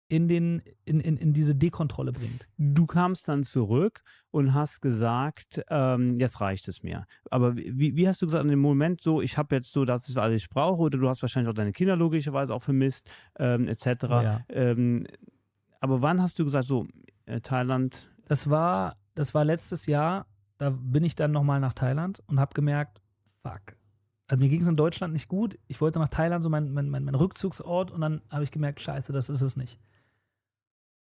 in diese Dekontrolle bringt. Du kamst dann zurück und hast gesagt, jetzt reicht es mir. Aber wie hast du gesagt in dem Moment so, ich habe jetzt so, das ist alles, ich brauche, oder du hast wahrscheinlich auch deine Kinder logischerweise auch vermisst, etc. Ja. Aber wann hast du gesagt, so, Thailand? Das war letztes Jahr, da bin ich dann nochmal nach Thailand und habe gemerkt, fuck. Also mir ging es in Deutschland nicht gut. Ich wollte nach Thailand, so mein Rückzugsort, und dann habe ich gemerkt, scheiße, das ist es nicht.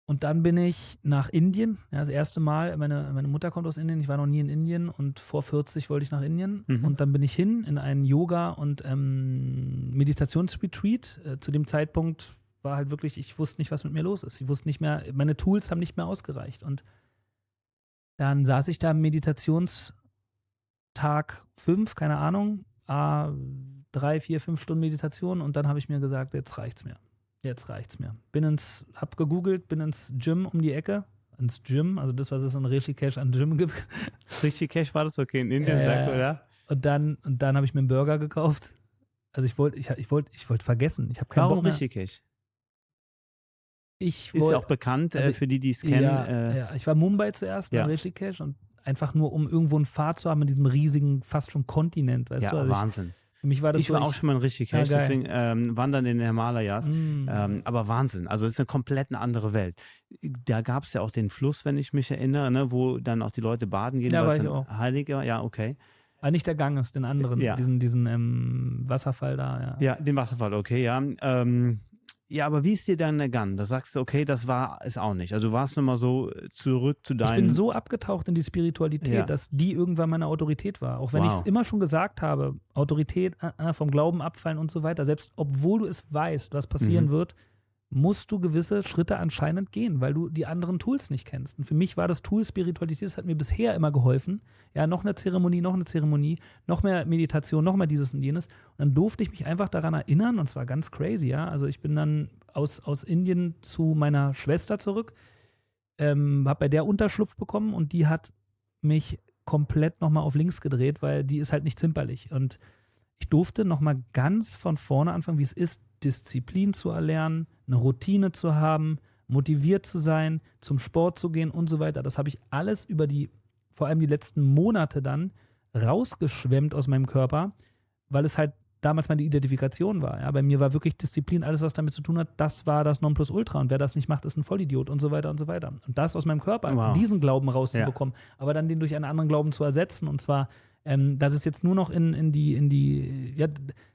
Und dann bin ich nach Indien, ja, das erste Mal, meine Mutter kommt aus Indien, ich war noch nie in Indien und vor 40 wollte ich nach Indien. Und dann bin ich hin in einen Yoga- und Meditationsretreat. Zu dem Zeitpunkt war halt wirklich, ich wusste nicht, was mit mir los ist. Ich wusste nicht mehr, meine Tools haben nicht mehr ausgereicht. Und dann saß ich da im Meditationstag 5, keine Ahnung, 3, 4, 5 Stunden Meditation, und dann habe ich mir gesagt, jetzt reicht's mir. Hab gegoogelt, bin ins Gym um die Ecke, ins Gym, also das, was es in Rishikesh an Gym gibt. Rishikesh war das okay in Indien, oder? Und dann habe ich mir einen Burger gekauft. Also ich wollte vergessen. Ich habe keinen Warum Bock mehr. Rishikesh? Ist ja auch bekannt, für die es kennen. Ja, ich war Mumbai zuerst, dann Rishikesh, und einfach nur, um irgendwo einen Pfad zu haben in diesem riesigen, fast schon Kontinent, weißt du? Also Wahnsinn. Für mich war das ich war auch schon mal in Rishikesh, deswegen wandern in den Himalayas. Aber Wahnsinn, also es ist eine komplett andere Welt. Da gab es ja auch den Fluss, wenn ich mich erinnere, ne, wo dann auch die Leute baden gehen. Ja, was war ich auch. Heiliger, ja, okay. Aber nicht der Ganges, den anderen, diesen Wasserfall da. Ja. Ja, den Wasserfall, okay, ja. Ja, aber wie ist dir dann ergangen? Da sagst du, okay, das war es auch nicht. Also du warst nochmal so zurück zu deinem... Ich bin so abgetaucht in die Spiritualität, dass die irgendwann meine Autorität war. Auch wenn ich es immer schon gesagt habe, Autorität, vom Glauben abfallen und so weiter. Selbst obwohl du es weißt, was passieren wird, musst du gewisse Schritte anscheinend gehen, weil du die anderen Tools nicht kennst. Und für mich war das Tool Spiritualität, das hat mir bisher immer geholfen. Ja, noch eine Zeremonie, noch mehr Meditation, noch mehr dieses und jenes. Und dann durfte ich mich einfach daran erinnern, und zwar ganz crazy, ja. Also ich bin dann aus Indien zu meiner Schwester zurück, habe bei der Unterschlupf bekommen, und die hat mich komplett nochmal auf links gedreht, weil die ist halt nicht zimperlich. Und ich durfte nochmal ganz von vorne anfangen, wie es ist, Disziplin zu erlernen, eine Routine zu haben, motiviert zu sein, zum Sport zu gehen und so weiter. Das habe ich alles vor allem die letzten Monate dann rausgeschwemmt aus meinem Körper, weil es halt damals meine Identifikation war. Ja? Bei mir war wirklich Disziplin, alles, was damit zu tun hat, das war das Nonplusultra. Und wer das nicht macht, ist ein Vollidiot und so weiter und so weiter. Und das aus meinem Körper, diesen Glauben rauszubekommen, aber dann den durch einen anderen Glauben zu ersetzen, und zwar dass es jetzt nur noch in die, ja,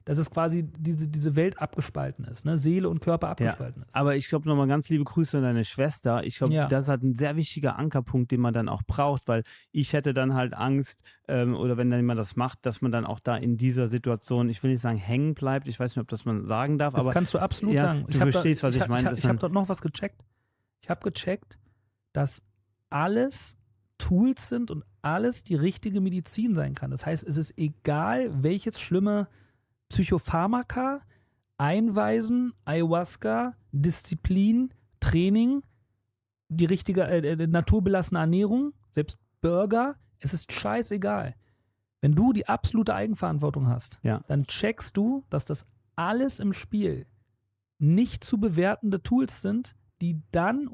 dass es quasi diese Welt abgespalten ist, ne? Seele und Körper abgespalten ist. Aber ich glaube, nochmal ganz liebe Grüße an deine Schwester. Ich glaube, das ist halt ein sehr wichtiger Ankerpunkt, den man dann auch braucht, weil ich hätte dann halt Angst, oder wenn dann jemand das macht, dass man dann auch da in dieser Situation, ich will nicht sagen hängen bleibt, ich weiß nicht, ob das man sagen darf, das aber kannst du absolut ja, sagen. du verstehst, was ich meine. Ich habe dort noch was gecheckt. Ich habe gecheckt, dass alles Tools sind und alles die richtige Medizin sein kann. Das heißt, es ist egal, welches schlimme Psychopharmaka, Einweisen, Ayahuasca, Disziplin, Training, die richtige naturbelassene Ernährung, selbst Burger, es ist scheißegal. Wenn du die absolute Eigenverantwortung hast, dann checkst du, dass das alles im Spiel nicht zu bewertende Tools sind, die dann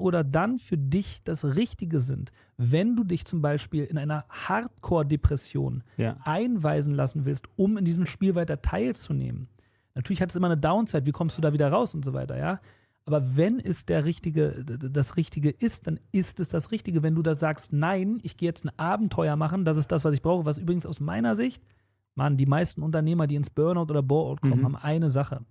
für dich das Richtige sind. Wenn du dich zum Beispiel in einer Hardcore-Depression einweisen lassen willst, um in diesem Spiel weiter teilzunehmen. Natürlich hat es immer eine Downside, wie kommst du da wieder raus und so weiter, ja. Aber wenn es das Richtige ist, dann ist es das Richtige. Wenn du da sagst, nein, ich gehe jetzt ein Abenteuer machen, das ist das, was ich brauche, was übrigens aus meiner Sicht, die meisten Unternehmer, die ins Burnout oder Bore-out kommen, haben eine Sache.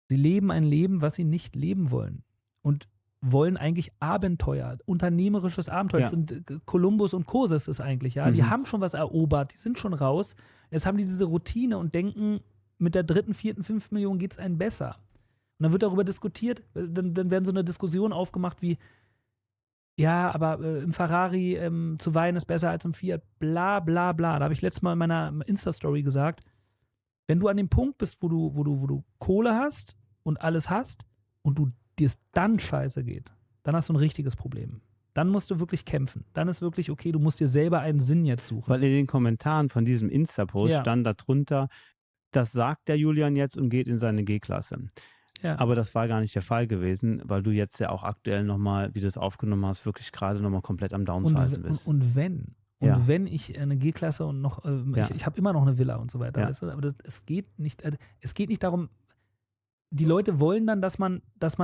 Sie leben ein Leben, was sie nicht leben wollen. Und wollen eigentlich Abenteuer, unternehmerisches Abenteuer. Das sind Kolumbus und Co. ist es eigentlich, ja. Die haben schon was erobert, die sind schon raus. Jetzt haben die diese Routine und denken, mit der 3., 4., 5. Million geht es einem besser. Und dann wird darüber diskutiert, dann werden so eine Diskussion aufgemacht wie, ja, aber im Ferrari zu weinen ist besser als im Fiat, bla bla bla. Da habe ich letztes Mal in meiner Insta-Story gesagt, wenn du an dem Punkt bist, wo du Kohle hast und alles hast und dir es dann scheiße geht, dann hast du ein richtiges Problem. Dann musst du wirklich kämpfen. Dann ist wirklich okay, du musst dir selber einen Sinn jetzt suchen. Weil in den Kommentaren von diesem Insta-Post stand darunter, das sagt der Julian jetzt und geht in seine G-Klasse. Ja. Aber das war gar nicht der Fall gewesen, weil du jetzt ja auch aktuell nochmal, wie du es aufgenommen hast, wirklich gerade nochmal komplett am Downsizen bist. Und wenn ich eine G-Klasse und noch, ich habe immer noch eine Villa und so weiter, weißt du? Aber es geht nicht darum, die Leute wollen dann, dass man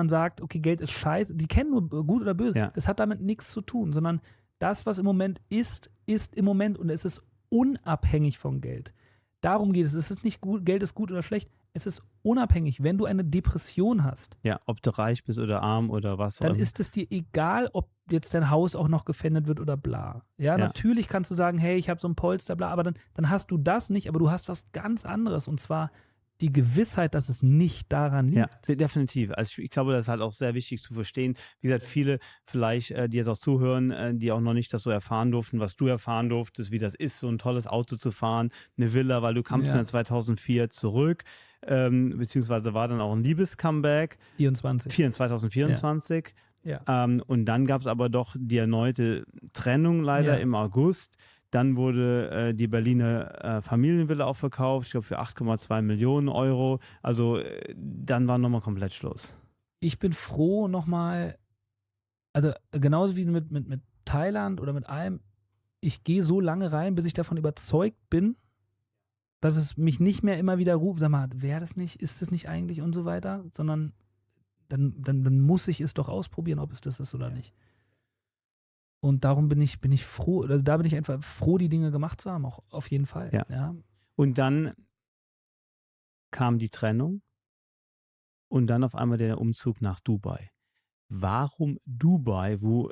sagt, okay, Geld ist scheiße, die kennen nur gut oder böse. Ja. Das hat damit nichts zu tun, sondern das, was im Moment ist im Moment und es ist unabhängig von Geld. Darum geht es. Es ist nicht gut, Geld ist gut oder schlecht. Es ist unabhängig. Wenn du eine Depression hast, ob du reich bist oder arm oder was, dann ist es dir egal, ob jetzt dein Haus auch noch gefändet wird oder bla. Ja, natürlich kannst du sagen, hey, ich habe so ein Polster, bla, aber dann hast du das nicht, aber du hast was ganz anderes und zwar die Gewissheit, dass es nicht daran liegt. Ja, definitiv. Also ich glaube, das ist halt auch sehr wichtig zu verstehen. Wie gesagt, viele vielleicht, die jetzt auch zuhören, die auch noch nicht das so erfahren durften, was du erfahren durftest, wie das ist, so ein tolles Auto zu fahren, eine Villa, weil du kamst dann 2004 zurück, beziehungsweise war dann auch ein Liebes-Comeback. 2024. Ja. Und dann gab es aber doch die erneute Trennung leider im August. Dann wurde die Berliner Familienvilla auch verkauft, ich glaube für 8,2 Millionen Euro. Also dann war nochmal komplett Schluss. Ich bin froh nochmal, also genauso wie mit Thailand oder mit allem, ich gehe so lange rein, bis ich davon überzeugt bin, dass es mich nicht mehr immer wieder ruft, sag mal, wäre das nicht, ist das nicht eigentlich und so weiter, sondern dann muss ich es doch ausprobieren, ob es das ist oder nicht. Und darum bin ich froh, da bin ich einfach froh, die Dinge gemacht zu haben, auch auf jeden Fall. Ja. Und dann kam die Trennung und dann auf einmal der Umzug nach Dubai. Warum Dubai, wo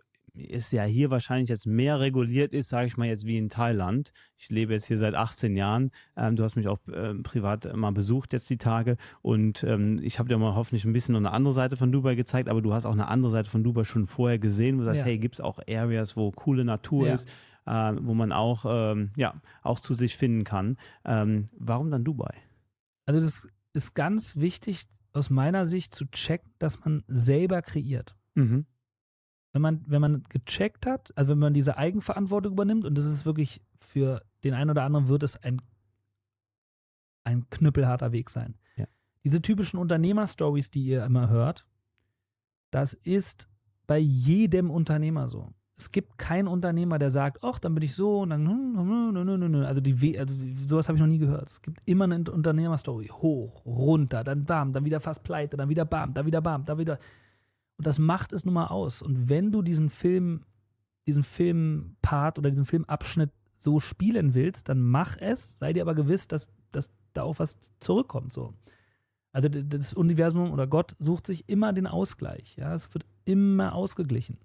es ja hier wahrscheinlich jetzt mehr reguliert ist, sage ich mal jetzt wie in Thailand. Ich lebe jetzt hier seit 18 Jahren. Du hast mich auch privat mal besucht jetzt die Tage und ich habe dir mal hoffentlich ein bisschen noch eine andere Seite von Dubai gezeigt, aber du hast auch eine andere Seite von Dubai schon vorher gesehen, wo du sagst, hey, gibt es auch Areas, wo coole Natur ist, wo man auch zu sich finden kann. Warum dann Dubai? Also das ist ganz wichtig aus meiner Sicht zu checken, dass man selber kreiert. Mhm. Wenn man gecheckt hat, also wenn man diese Eigenverantwortung übernimmt, und das ist wirklich für den einen oder anderen wird es ein knüppelharter Weg sein. Ja. Diese typischen Unternehmer-Stories, die ihr immer hört, das ist bei jedem Unternehmer so. Es gibt keinen Unternehmer, der sagt, ach, dann bin ich so und dann also sowas habe ich noch nie gehört. Es gibt immer eine Unternehmer-Story. Hoch, runter, dann bam, dann wieder fast pleite, dann wieder bam, dann wieder bam, dann wieder. Und das macht es nun mal aus. Und wenn du diesen Filmpart oder diesen Filmabschnitt so spielen willst, dann mach es, sei dir aber gewiss, dass da auch was zurückkommt. So. Also das Universum oder Gott sucht sich immer den Ausgleich. Ja? Es wird immer ausgeglichen.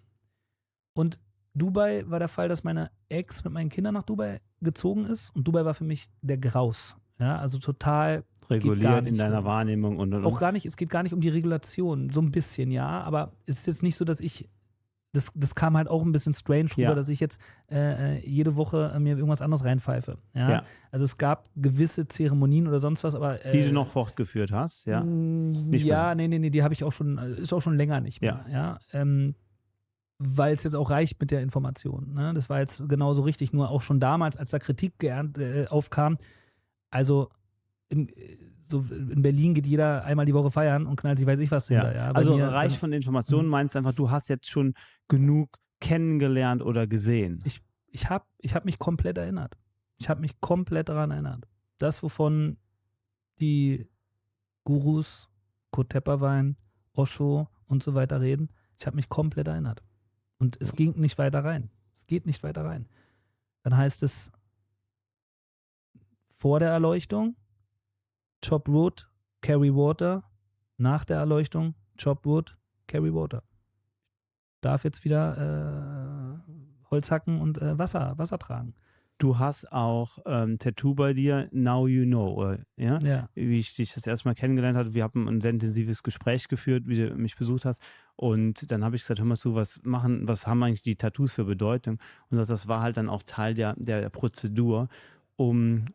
Und Dubai war der Fall, dass meine Ex mit meinen Kindern nach Dubai gezogen ist und Dubai war für mich der Graus. Ja? Also total reguliert in deiner Wahrnehmung und. Auch gar nicht, es geht gar nicht um die Regulation, so ein bisschen, ja, aber es ist jetzt nicht so, dass ich das kam halt auch ein bisschen strange rüber, dass ich jetzt jede Woche mir irgendwas anderes reinpfeife. Ja? Also es gab gewisse Zeremonien oder sonst was, aber die du noch fortgeführt hast, ja? Nicht mehr. Nee, die habe ich auch schon, ist auch schon länger nicht mehr. Ja? Weil es jetzt auch reicht mit der Information. Ne? Das war jetzt genauso richtig, nur auch schon damals, als da Kritik aufkam, also in Berlin geht jeder einmal die Woche feiern und knallt sich weiß ich was hinter. Ja. Also reich von Informationen meinst einfach, du hast jetzt schon genug kennengelernt oder gesehen. Ich hab mich komplett erinnert. Ich habe mich komplett daran erinnert. Das, wovon die Gurus, Kurt Tepperwein, Osho und so weiter reden, ich habe mich komplett erinnert. Und es ging nicht weiter rein. Es geht nicht weiter rein. Dann heißt es vor der Erleuchtung Chop Wood, Carry Water. Nach der Erleuchtung Chop Wood, Carry Water. Darf jetzt wieder Holz hacken und Wasser tragen. Du hast auch Tattoo bei dir, Now You Know, ja? Wie ich dich das erste Mal kennengelernt hatte. Wir haben ein sehr intensives Gespräch geführt, wie du mich besucht hast. Und dann habe ich gesagt, hör mal zu, was haben eigentlich die Tattoos für Bedeutung? Und das war halt dann auch Teil der Prozedur, um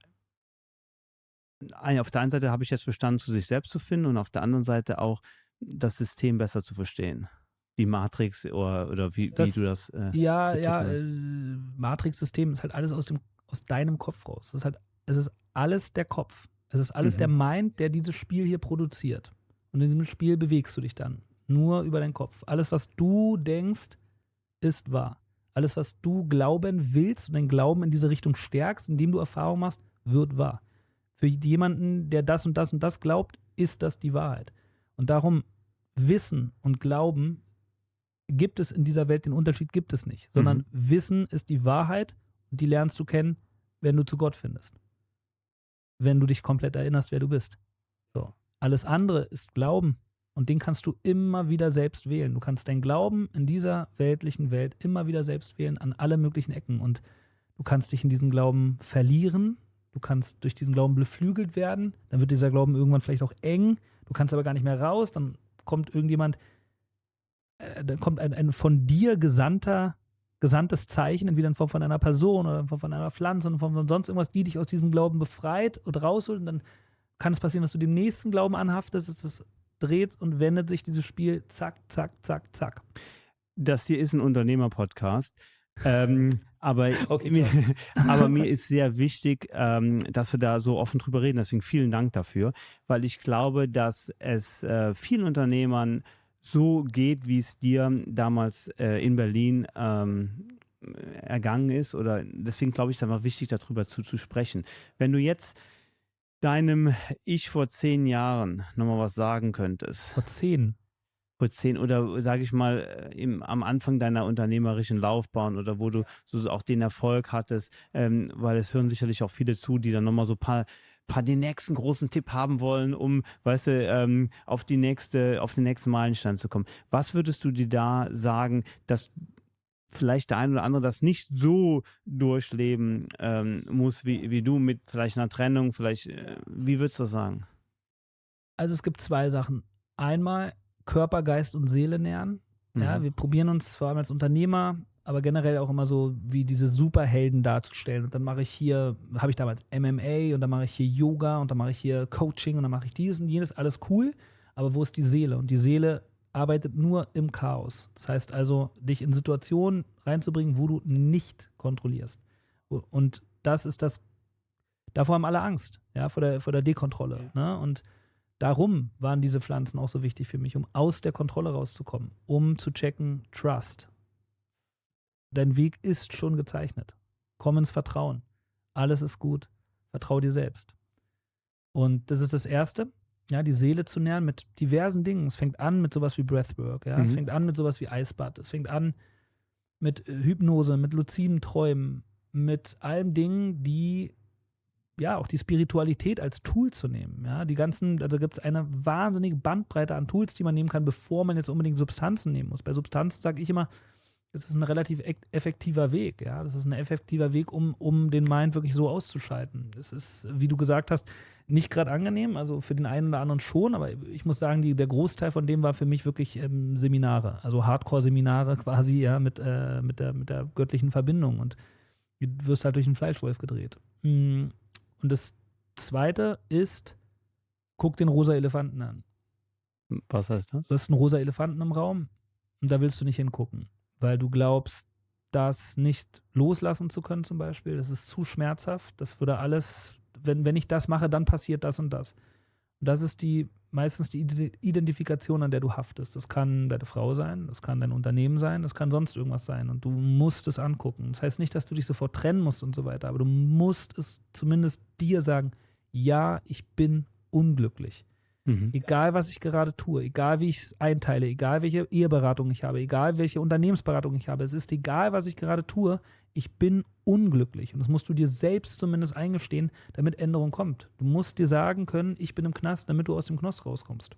auf der einen Seite habe ich jetzt verstanden, zu sich selbst zu finden und auf der anderen Seite auch das System besser zu verstehen. Die Matrix oder wie du das Matrix-System ist halt alles aus deinem Kopf raus. Es ist alles der Kopf. Es ist alles der Mind, der dieses Spiel hier produziert. Und in diesem Spiel bewegst du dich dann. Nur über deinen Kopf. Alles, was du denkst, ist wahr. Alles, was du glauben willst und deinen Glauben in diese Richtung stärkst, indem du Erfahrung machst, wird wahr. Für jemanden, der das und das und das glaubt, ist das die Wahrheit. Und darum, Wissen und Glauben gibt es in dieser Welt, den Unterschied gibt es nicht. Sondern Wissen ist die Wahrheit und die lernst du kennen, wenn du zu Gott findest. Wenn du dich komplett erinnerst, wer du bist. So. Alles andere ist Glauben und den kannst du immer wieder selbst wählen. Du kannst deinen Glauben in dieser weltlichen Welt immer wieder selbst wählen an alle möglichen Ecken und du kannst dich in diesen Glauben verlieren. Du kannst durch diesen Glauben beflügelt werden, dann wird dieser Glauben irgendwann vielleicht auch eng, du kannst aber gar nicht mehr raus, dann kommt irgendjemand, dann kommt ein von dir gesandtes Zeichen, entweder in Form von einer Person oder in Form von einer Pflanze, in Form von sonst irgendwas, die dich aus diesem Glauben befreit und rausholt und dann kann es passieren, dass du dem nächsten Glauben anhaftest, es dreht und wendet sich dieses Spiel, zack, zack, zack, zack. Das hier ist ein Unternehmer-Podcast. Aber mir ist sehr wichtig, dass wir da so offen drüber reden. Deswegen vielen Dank dafür, weil ich glaube, dass es vielen Unternehmern so geht, wie es dir damals in Berlin ergangen ist. Oder deswegen glaube ich, es ist einfach wichtig, darüber zu sprechen. Wenn du jetzt deinem Ich vor 10 Jahren nochmal was sagen könntest. Vor 10 oder sage ich mal am Anfang deiner unternehmerischen Laufbahn oder wo du so auch den Erfolg hattest, weil es hören sicherlich auch viele zu, die dann nochmal so den nächsten großen Tipp haben wollen, um, weißt du, auf den nächsten Meilenstein zu kommen. Was würdest du dir da sagen, dass vielleicht der ein oder andere das nicht so durchleben muss wie du mit vielleicht einer Trennung, wie würdest du das sagen? Also es gibt 2 Sachen. Einmal Körper, Geist und Seele nähren. Ja, wir probieren uns vor allem als Unternehmer, aber generell auch immer so wie diese Superhelden darzustellen. Und dann habe ich damals MMA und dann mache ich hier Yoga und dann mache ich hier Coaching und dann mache ich dieses und jenes, alles cool. Aber wo ist die Seele? Und die Seele arbeitet nur im Chaos. Das heißt also, dich in Situationen reinzubringen, wo du nicht kontrollierst. Und das ist das, davor haben alle Angst, ja, vor der Dekontrolle. Ne? Und darum waren diese Pflanzen auch so wichtig für mich, um aus der Kontrolle rauszukommen, um zu checken, Trust. Dein Weg ist schon gezeichnet. Komm ins Vertrauen. Alles ist gut. Vertrau dir selbst. Und das ist das Erste, ja, die Seele zu nähren mit diversen Dingen. Es fängt an mit sowas wie Breathwork, ja? Es fängt an mit sowas wie Eisbad. Es fängt an mit Hypnose, mit luziden Träumen, mit allen Dingen, die ja auch die Spiritualität als Tool zu nehmen. Ja, also gibt es eine wahnsinnige Bandbreite an Tools, die man nehmen kann, bevor man jetzt unbedingt Substanzen nehmen muss. Bei Substanzen sage ich immer, das ist ein relativ effektiver Weg. Ja, das ist ein effektiver Weg, um den Mind wirklich so auszuschalten. Das ist, wie du gesagt hast, nicht gerade angenehm, also für den einen oder anderen schon, aber ich muss sagen, der Großteil von dem war für mich wirklich Seminare, also Hardcore-Seminare quasi, ja, mit der göttlichen Verbindung, und du wirst halt durch einen Fleischwolf gedreht. Und das Zweite ist, guck den rosa Elefanten an. Was heißt das? Du hast einen rosa Elefanten im Raum und da willst du nicht hingucken, weil du glaubst, das nicht loslassen zu können zum Beispiel. Das ist zu schmerzhaft. Das würde alles, wenn ich das mache, dann passiert das und das. Und das ist meistens die Identifikation, an der du haftest. Das kann deine Frau sein, das kann dein Unternehmen sein, das kann sonst irgendwas sein. Und du musst es angucken. Das heißt nicht, dass du dich sofort trennen musst und so weiter, aber du musst es zumindest dir sagen, ja, ich bin unglücklich. Egal, was ich gerade tue, egal, wie ich es einteile, egal, welche Eheberatung ich habe, egal, welche Unternehmensberatung ich habe, es ist egal, was ich gerade tue, ich bin unglücklich. Und das musst du dir selbst zumindest eingestehen, damit Änderung kommt. Du musst dir sagen können, ich bin im Knast, damit du aus dem Knast rauskommst.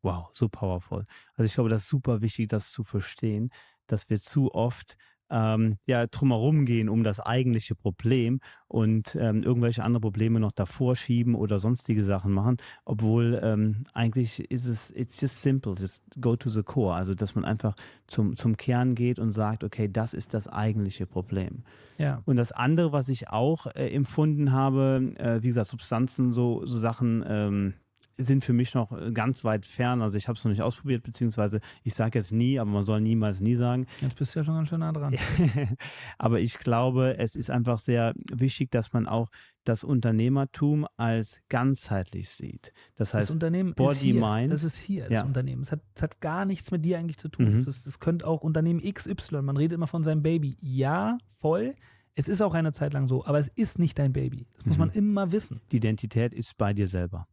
Wow, so powerful. Also ich glaube, das ist super wichtig, das zu verstehen, dass wir zu oft drumherum gehen um das eigentliche Problem und irgendwelche andere Probleme noch davor schieben oder sonstige Sachen machen, obwohl eigentlich ist it's just simple, just go to the core, also dass man einfach zum Kern geht und sagt, okay, das ist das eigentliche Problem. Ja. Und das andere, was ich auch empfunden habe, wie gesagt, Substanzen, so Sachen sind für mich noch ganz weit fern. Also ich habe es noch nicht ausprobiert, beziehungsweise ich sage jetzt nie, aber man soll niemals nie sagen. Jetzt bist du ja schon ganz schön nah dran. Aber ich glaube, es ist einfach sehr wichtig, dass man auch das Unternehmertum als ganzheitlich sieht. Das heißt, das Unternehmen Body, ist hier. Mind. Das ist hier, das Ja. Unternehmen. Es hat gar nichts mit dir eigentlich zu tun. Es könnte auch Unternehmen XY, man redet immer von seinem Baby. Ja, voll. Es ist auch eine Zeit lang so, aber es ist nicht dein Baby. Das muss man immer wissen. Die Identität ist bei dir selber.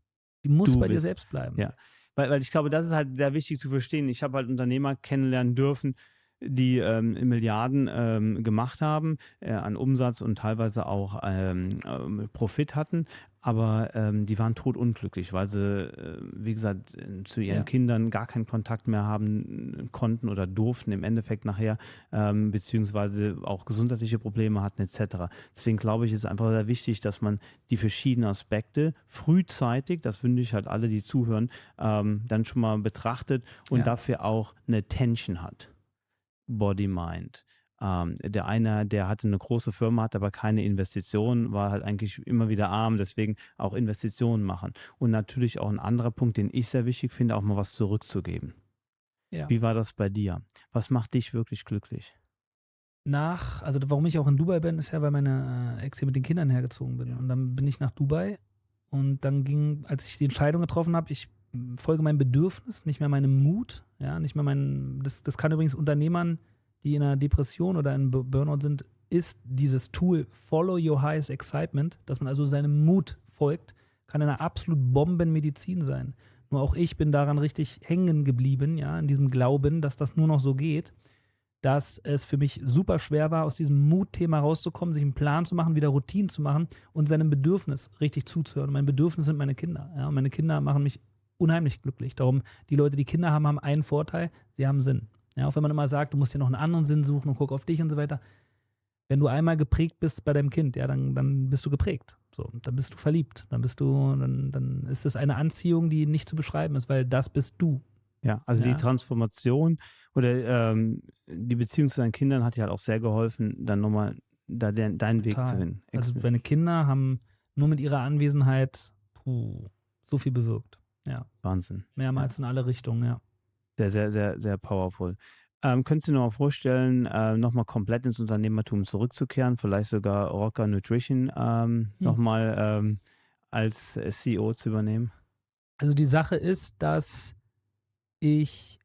Die muss Du bei dir bist- selbst bleiben. Ja, weil ich glaube, das ist halt sehr wichtig zu verstehen. Ich habe halt Unternehmer kennenlernen dürfen, die Milliarden gemacht haben an Umsatz und teilweise auch Profit hatten, aber die waren totunglücklich, weil sie, wie gesagt, zu ihren Kindern gar keinen Kontakt mehr haben konnten oder durften im Endeffekt nachher, beziehungsweise auch gesundheitliche Probleme hatten etc. Deswegen glaube ich, ist einfach sehr wichtig, dass man die verschiedenen Aspekte frühzeitig, das wünsche ich halt alle, die zuhören, dann schon mal betrachtet und dafür auch eine Attention hat. Body, Mind. Der eine, der hatte eine große Firma, hatte aber keine Investitionen, war halt eigentlich immer wieder arm, deswegen auch Investitionen machen. Und natürlich auch ein anderer Punkt, den ich sehr wichtig finde, auch mal was zurückzugeben. Ja. Wie war das bei dir? Was macht dich wirklich glücklich? Also warum ich auch in Dubai bin, ist ja, weil meine Ex hier mit den Kindern hergezogen bin. Und dann bin ich nach Dubai und dann als ich die Entscheidung getroffen habe, ich folge meinem Bedürfnis, nicht mehr meinem Mut, ja, nicht mehr das kann übrigens Unternehmern, die in einer Depression oder in Burnout sind, ist dieses Tool Follow Your Highest Excitement, dass man also seinem Mut folgt, kann eine absolut Bombenmedizin sein. Nur auch ich bin daran richtig hängen geblieben, ja, in diesem Glauben, dass das nur noch so geht, dass es für mich super schwer war, aus diesem Mutthema rauszukommen, sich einen Plan zu machen, wieder Routinen zu machen und seinem Bedürfnis richtig zuzuhören. Und mein Bedürfnis sind meine Kinder. Ja, und meine Kinder machen mich unheimlich glücklich. Darum, die Leute, die Kinder haben, haben einen Vorteil, sie haben Sinn. Ja, auch wenn man immer sagt, du musst dir noch einen anderen Sinn suchen und guck auf dich und so weiter. Wenn du einmal geprägt bist bei deinem Kind, ja, dann bist du geprägt. So, dann bist du verliebt. Dann ist es eine Anziehung, die nicht zu beschreiben ist, weil das bist du. Ja, also die Transformation oder die Beziehung zu deinen Kindern hat dir halt auch sehr geholfen, dann nochmal deinen Weg zu finden. Also deine Kinder haben nur mit ihrer Anwesenheit so viel bewirkt. Ja. Wahnsinn. Mehrmals in alle Richtungen, ja. Sehr, sehr, sehr, sehr powerful. Könntest du dir noch mal vorstellen, nochmal komplett ins Unternehmertum zurückzukehren, vielleicht sogar Rocker Nutrition nochmal als CEO zu übernehmen? Also die Sache ist, dass ich,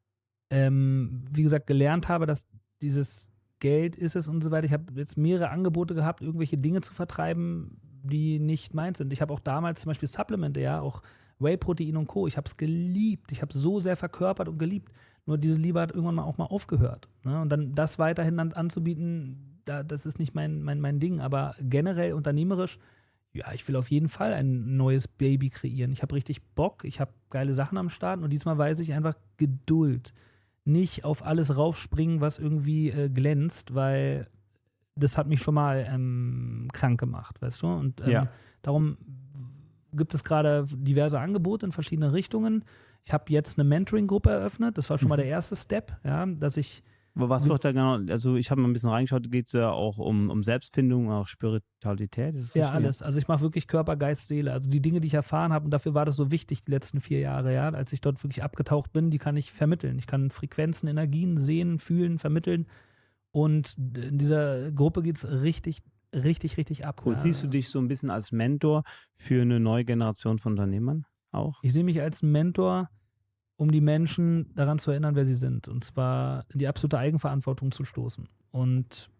wie gesagt, gelernt habe, dass dieses Geld ist es und so weiter. Ich habe jetzt mehrere Angebote gehabt, irgendwelche Dinge zu vertreiben, die nicht meins sind. Ich habe auch damals zum Beispiel Supplemente, ja, auch Whey-Protein und Co. Ich habe es geliebt. Ich habe es so sehr verkörpert und geliebt. Nur diese Liebe hat irgendwann mal auch mal aufgehört. Ne? Und dann das weiterhin dann anzubieten, das ist nicht mein Ding. Aber generell unternehmerisch, ja, ich will auf jeden Fall ein neues Baby kreieren. Ich habe richtig Bock, ich habe geile Sachen am Start und diesmal weiß ich einfach Geduld. Nicht auf alles raufspringen, was irgendwie glänzt, weil das hat mich schon mal krank gemacht, weißt du? Und darum gibt es gerade diverse Angebote in verschiedene Richtungen. Ich habe jetzt eine Mentoring-Gruppe eröffnet. Das war schon mal der erste Step, ja, dass ich. Was wird da genau? Also, ich habe mal ein bisschen reingeschaut, geht es ja auch um Selbstfindung, auch Spiritualität? Ist das Ja, richtig? alles. Also, ich mache wirklich Körper, Geist, Seele. Also, die Dinge, die ich erfahren habe, und dafür war das so wichtig, die letzten 4 Jahre, ja, als ich dort wirklich abgetaucht bin, die kann ich vermitteln. Ich kann Frequenzen, Energien sehen, fühlen, vermitteln. Und in dieser Gruppe geht es richtig ab. Cool. Ja. Siehst du dich so ein bisschen als Mentor für eine neue Generation von Unternehmern auch? Ich sehe mich als Mentor, um die Menschen daran zu erinnern, wer sie sind. Und zwar in die absolute Eigenverantwortung zu stoßen. Und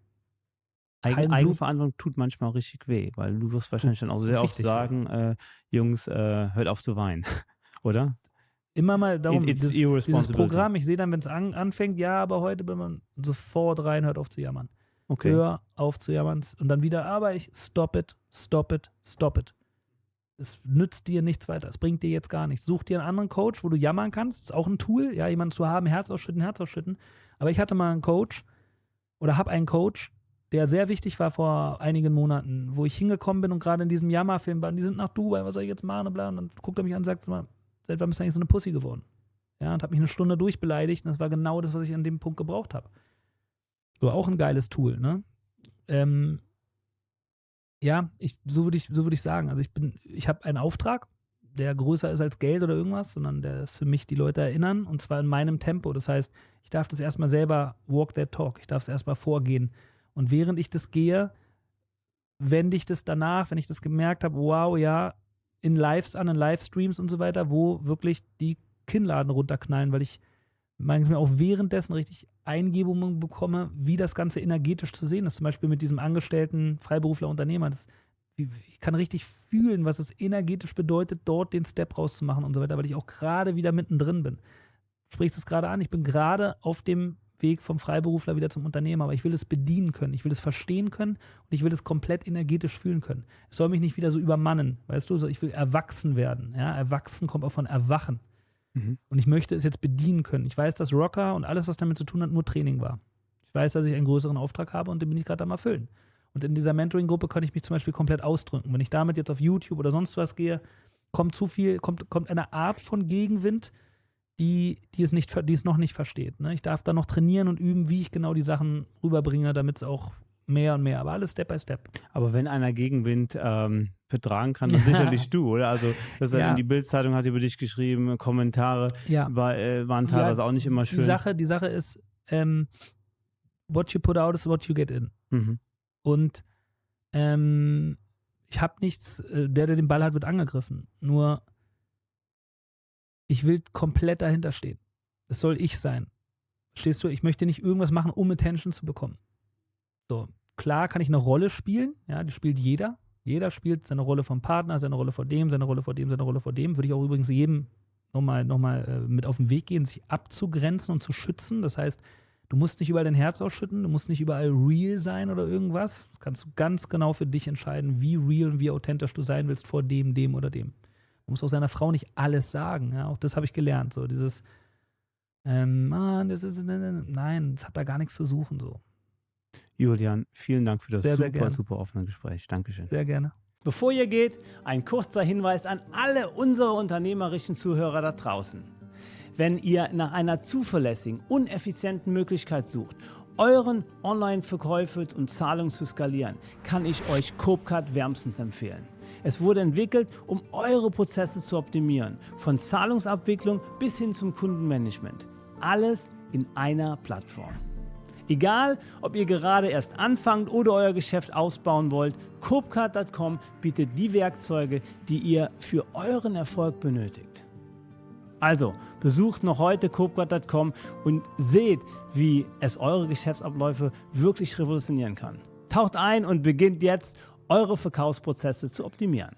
Eigenverantwortung tut manchmal richtig weh, weil du wirst wahrscheinlich dann auch sehr oft sagen, Jungs, hört auf zu weinen, oder? Immer mal darum, dieses Programm, ich sehe dann, wenn es anfängt, ja, aber heute bin man sofort rein, hört auf zu jammern. Okay. Hör auf zu jammern und dann wieder, aber stop it. Es nützt dir nichts weiter, es bringt dir jetzt gar nichts. Such dir einen anderen Coach, wo du jammern kannst, ist auch ein Tool, ja, jemanden zu haben, Herz ausschütten. Aber ich hatte mal einen Coach oder habe einen Coach, der sehr wichtig war vor einigen Monaten, wo ich hingekommen bin und gerade in diesem Jammerfilm war, die sind nach Dubai, was soll ich jetzt machen und bla, und dann guckt er mich an und sagt, seit wann bist du eigentlich so eine Pussy geworden? Ja, und hat mich eine Stunde durchbeleidigt und das war genau das, was ich an dem Punkt gebraucht habe. So, auch ein geiles Tool, ne? Ja, so würde ich sagen. Also ich habe einen Auftrag, der größer ist als Geld oder irgendwas, sondern der ist für mich, die Leute erinnern, und zwar in meinem Tempo. Das heißt, ich darf das erstmal selber walk that talk. Ich darf es erstmal vorgehen. Und während ich das gehe, wende ich das danach, wenn ich das gemerkt habe, wow, ja, in Lives an, in Livestreams und so weiter, wo wirklich die Kinnladen runterknallen, weil ich manchmal auch währenddessen richtig Eingebungen bekomme, wie das Ganze energetisch zu sehen ist. Zum Beispiel mit diesem Angestellten, Freiberufler, Unternehmer. Ich kann richtig fühlen, was es energetisch bedeutet, dort den Step rauszumachen und so weiter, weil ich auch gerade wieder mittendrin bin. Du sprichst es gerade an, ich bin gerade auf dem Weg vom Freiberufler wieder zum Unternehmer, aber ich will es bedienen können, ich will es verstehen können und ich will es komplett energetisch fühlen können. Es soll mich nicht wieder so übermannen, weißt du, ich will erwachsen werden. Ja? Erwachsen kommt auch von Erwachen. Und ich möchte es jetzt bedienen können. Ich weiß, dass Rocker und alles, was damit zu tun hat, nur Training war. Ich weiß, dass ich einen größeren Auftrag habe und den bin ich gerade am Erfüllen. Und in dieser Mentoring-Gruppe kann ich mich zum Beispiel komplett ausdrücken. Wenn ich damit jetzt auf YouTube oder sonst was gehe, kommt eine Art von Gegenwind, die es noch nicht versteht. Ne? Ich darf da noch trainieren und üben, wie ich genau die Sachen rüberbringe, damit es auch mehr und mehr, aber alles Step by Step. Aber wenn einer Gegenwind vertragen kann, dann sicherlich du, oder? Also die Bild-Zeitung hat über dich geschrieben, Kommentare waren teilweise auch nicht immer schön. Die Sache ist, what you put out is what you get in. Und ich habe nichts, der den Ball hat, wird angegriffen. Nur ich will komplett dahinter stehen. Es soll ich sein. Verstehst du? Ich möchte nicht irgendwas machen, um Attention zu bekommen. So, klar kann ich eine Rolle spielen, ja, die spielt jeder. Jeder spielt seine Rolle vom Partner, seine Rolle vor dem, seine Rolle vor dem, seine Rolle vor dem. Würde ich auch übrigens jedem nochmal mit auf den Weg gehen, sich abzugrenzen und zu schützen. Das heißt, du musst nicht überall dein Herz ausschütten, du musst nicht überall real sein oder irgendwas. Kannst du ganz genau für dich entscheiden, wie real und wie authentisch du sein willst vor dem, dem oder dem. Man muss auch seiner Frau nicht alles sagen. Ja? Auch das habe ich gelernt. So dieses, nein, das hat da gar nichts zu suchen. So. Julian, vielen Dank für das sehr super offene Gespräch. Dankeschön. Sehr gerne. Bevor ihr geht, ein kurzer Hinweis an alle unsere unternehmerischen Zuhörer da draußen. Wenn ihr nach einer zuverlässigen, uneffizienten Möglichkeit sucht, euren Online-Verkäufe und Zahlungen zu skalieren, kann ich euch Copecard wärmstens empfehlen. Es wurde entwickelt, um eure Prozesse zu optimieren, von Zahlungsabwicklung bis hin zum Kundenmanagement. Alles in einer Plattform. Egal, ob ihr gerade erst anfangt oder euer Geschäft ausbauen wollt, Copecard.com bietet die Werkzeuge, die ihr für euren Erfolg benötigt. Also, besucht noch heute Copecard.com und seht, wie es eure Geschäftsabläufe wirklich revolutionieren kann. Taucht ein und beginnt jetzt, eure Verkaufsprozesse zu optimieren.